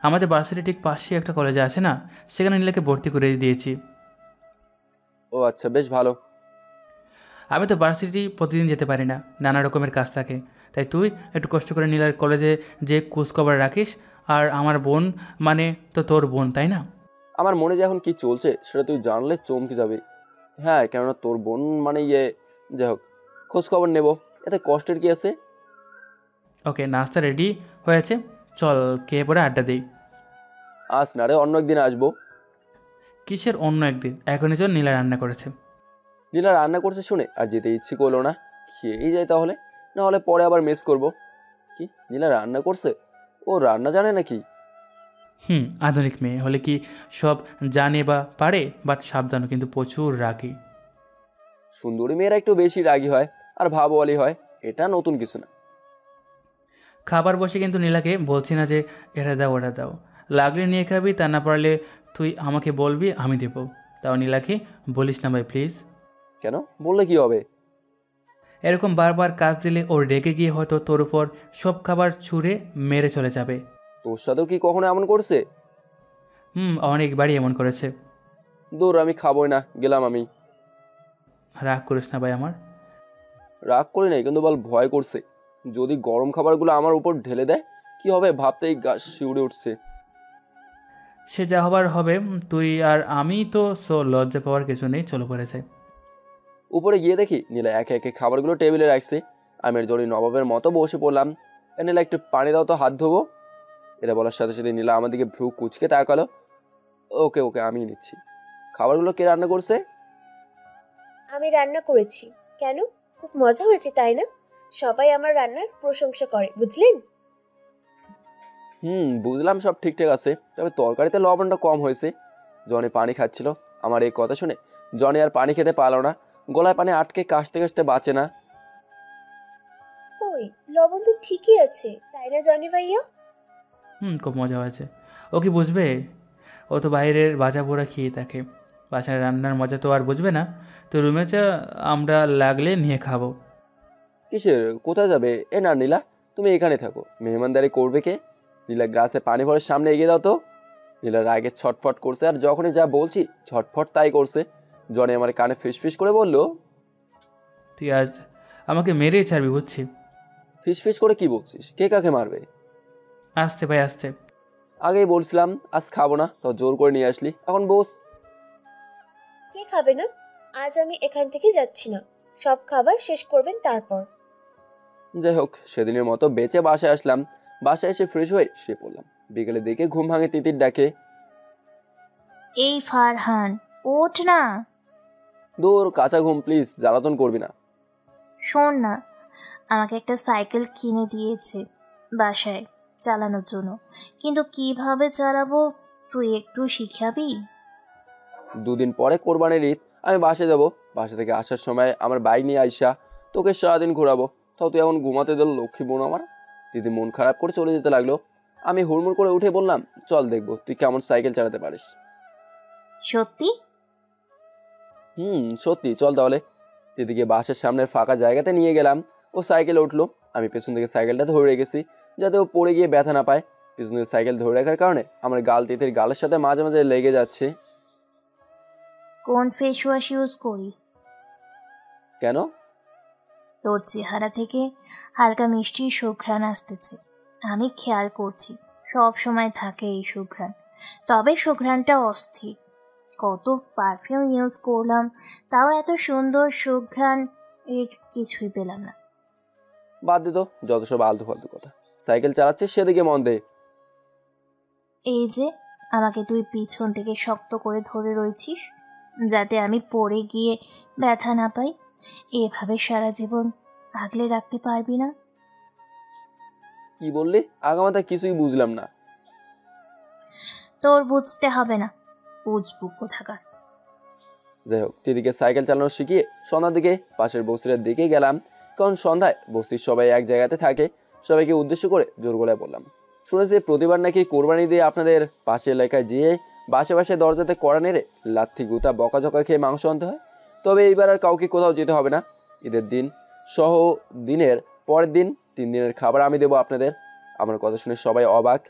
আমাদের ভার্সিটি ঠিক পাশে একটা কলেজে আছে না, সেখানে নীলাকে ভর্তি করে দিয়েছি। ও আচ্ছা, বেশ ভালো। আমি তো ভার্সিটি প্রতিদিন যেতে পারি না, নানা রকমের কাজ থাকে, তাই তুই একটু কষ্ট করে নীলার কলেজে যে খোঁজখবর রাখিস। আর আমার বোন মানে তো তোর বোন, তাই না? আমার মনে যে এখন কি চলছে সেটা তুই জানলে চমকে যাবে। হ্যাঁ, কেননা তোর বোন মানে যাই হোক, খোঁজ খবর নেব, এতে কষ্টের কি আছে? ওকে, নাস্তা রেডি হয়েছে, চল খেয়ে পরে আড্ডা দিই। আস না রে, অন্য একদিন আসবো। কিসের অন্য একদিন? এখনই চল, নীলা রান্না করেছে। নীলা রান্না করছে শুনে আর যেতে ইচ্ছে করলো না। খেয়েই যাই তাহলে, না হলে পরে আবার মিস করব। কি, নীলা রান্না করছে? ও রান্না জানে নাকি? আধুনিক মেয়ে হলে কি সব জানে বা পারে, বাট সাবধানও কিন্তু প্রচুর রাগী। সুন্দরী মেয়েরা একটু বেশি রাগী হয় আর ভাবওয়ালি হয়, এটা নতুন কিছু না। খাবার বসে কিন্তু নীলাকে বলছি না যে এটা দাও ওটা দাও, লাগলে নিয়ে খাবি, তা না পারলে তুই আমাকে বলবি, আমি দেব। তাও নীলাকে বলিস না ভাই প্লিজ। কেন? বললে কি হবে? এরকম বারবার কাজ দিলে ওর রেগে গিয়ে হয়তো তোর উপর সব খাবার ছুঁড়ে মেরে চলে যাবে। তোর সাথেও কি কখনো এমন করছে? অনেকবারই এমন করেছে। দূর, আমি খাবোই না, গেলাম আমি। রাগ করিস না ভাই আমার। রাগ করি নাই, কিন্তু বল ভয় করছে। যদি গরম খাবারগুলো আমার উপর ঢেলে দেয় কি হবে ভাবতেই গা শিউরে উঠছে। সে যা হবার হবে, তুই আর আমি তো লজ্জা পাওয়ার কিছু নেই, চলো পরে যাই। উপরে গিয়ে দেখি নীলা একে একে খাবারগুলো টেবিলে রাখছে। আমি এর জন্য নবাবের মতো বসে পড়লাম। নীলা একটু পানি দাও তো, হাত ধোবো। এটা বলার সাথে সাথে নীলা আমার দিকে ভ্রু কুচকে তাকালো। ওকে ওকে, আমি নিচ্ছি। খাবারগুলো কে রান্না করছে? আমি রান্না করেছি। কেন? খুব মজা হয়েছে তাই না? সবাই আমার রান্নার প্রশংসা করে, বুঝলেন? বুঝলাম, সব ঠিকঠাক আছে, তবে তরকারিতে লবণটা কম হয়েছে। জনি পানি খাচ্ছিল। আমার এই কথা শুনে জনি আর পানি খেতে পারলো না, গলায় পানি আটকে কাশতে কাশতে বাঁচে না। কই, লবণ তো ঠিকই আছে, তাই না জনি ভাইয়া? খুব মজা হয়েছে। ও কি বুঝবে? ও তো বাইরের ভাজা পোড়া খেয়ে থাকে, বাসায় রান্নার মজা তো আর বুঝবে না। তো রুমে যা, আমরা লাগলে নিয়ে খাবো। কিসের? কোথায় যাবে? এ না নীলা, তুমি এখানে থাকো, মেহমানদারি করবে কে? নীলা গ্লাসে পানি ভরে সামনে এগিয়ে দাও তো। নীলা রাগে ছটফট করছে, আর যখনই যা বলছি ছটফট তাই করছে। জনি আমার কানে ফিসফিস করে বলল, তুই আজ আমাকে মেরেই ছাড়বি, বুঝছি। ফিসফিস করে কি বলছিস? কে কাকে মারবে? আসতে ভাই আসতে। আগেই বলছিলাম আজ খাবো না, তো জোর করে নিয়ে আসলি, এখন বস। কে খাবে না? আজ আমি এখান থেকে যাচ্ছি না, সব খাবার শেষ করবেন তারপর। যাই হোক, সেদিনের মতো বেঁচে বাসায় আসলাম। বাসায় এসে ফ্রেশ হয়ে শুয়ে পড়লাম। বিকেলে দেখে ঘুম ভাঙে তিতির ডাকে, এই ফারহান, ওঠ না। দূর, কাঁচা ঘুম, প্লিজ জ্বালাতন করবি না। শোন না, আমাকে একটা সাইকেল কিনে দিয়েছে বাসায় চালানোর জন্য, কিন্তু কিভাবে চালাবো তুই একটু শিখাবি? দুদিন পরে কোরবানির ঈদ, আমি বাসে যাব। বাসা থেকে আসার সময় আমার বাইক নিয়ে আইসা তোকে সারাদিন ঘোরাবো। তাও তুই এখন ঘুমাতে দিল লক্ষ্মী বোন আমার। দিদি মন খারাপ করে চলে যেতে লাগলো। আমি হুড়মুড় করে উঠে বললাম, চল দেখবো তুই কেমন সাইকেল চালাতে পারিস। সত্যি? সত্যি, চল তাহলে। দিদিকে বাসের সামনের ফাঁকা জায়গাতে নিয়ে গেলাম। ও সাইকেলে উঠলো। আমি পেছন থেকে সাইকেলটা ধরে রেখেছি যাতে ও পড়ে গিয়ে ব্যথা না পায়। পেছন থেকে সাইকেল ধরে রাখার কারণে আমার গাল তিতির গালের সাথে মাঝে মাঝে লেগে যাচ্ছে। কোন ফেস ওয়াশ ইউজ করিস? কেন? তোর চেহারা থেকে হালকা মিষ্টি সুঘ্রাণ আসতেছে, আমি খেয়াল করছি, সব সময় থাকে এই সুঘ্রাণ, তবে সুঘ্রাণটা অস্থির। কত পারফিউম ইউজ করলাম, তাও এত সুন্দর সুঘ্রাণ এর কিছুই পেলাম না। বাদ দে তো, যত সব আলতু ফালতু কথা। সাইকেল চালাচ্ছিস সেদিকে মন দে। এই যে আমাকে তুই পিছন থেকে শক্ত করে ধরে রয়েছিস, যাতে আমি পড়ে গিয়ে ব্যথা না পাই। এভাবে সারা জীবন আগলে রাখতে পারবি না? কি বললি? আগামাতা কিছুই বুঝলাম না। তোর বুঝতে হবে না, বুঝবো কোথাকার। যাই হোক, তিথিকে সাইকেল চালানো শিখিয়ে সন্ধ্যার দিকে পাশের বস্তির দিকে গেলাম, কারণ সন্ধ্যায় বস্তির সবাই এক জায়গাতে থাকে। সবাইকে উদ্দেশ্য করে জোর গলায় বললাম, শুনেছি প্রতিবার নাকি কোরবানি দিয়ে আপনাদের পাশের এলাকায় যেয়ে বাসে বাসে দরজাতে কড়া নেড়ে লাথি গুতা বকাঝকা খেয়ে মাংস আনতে হয়। তবে এইবার আর কাউকে কোথাও যেতে হবে না। ঈদের দিন সহ দিনের পরের দিন 3 দিনের খাবার আমি দেবো আপনাদের। আমার কথা শুনে সবাই অবাক।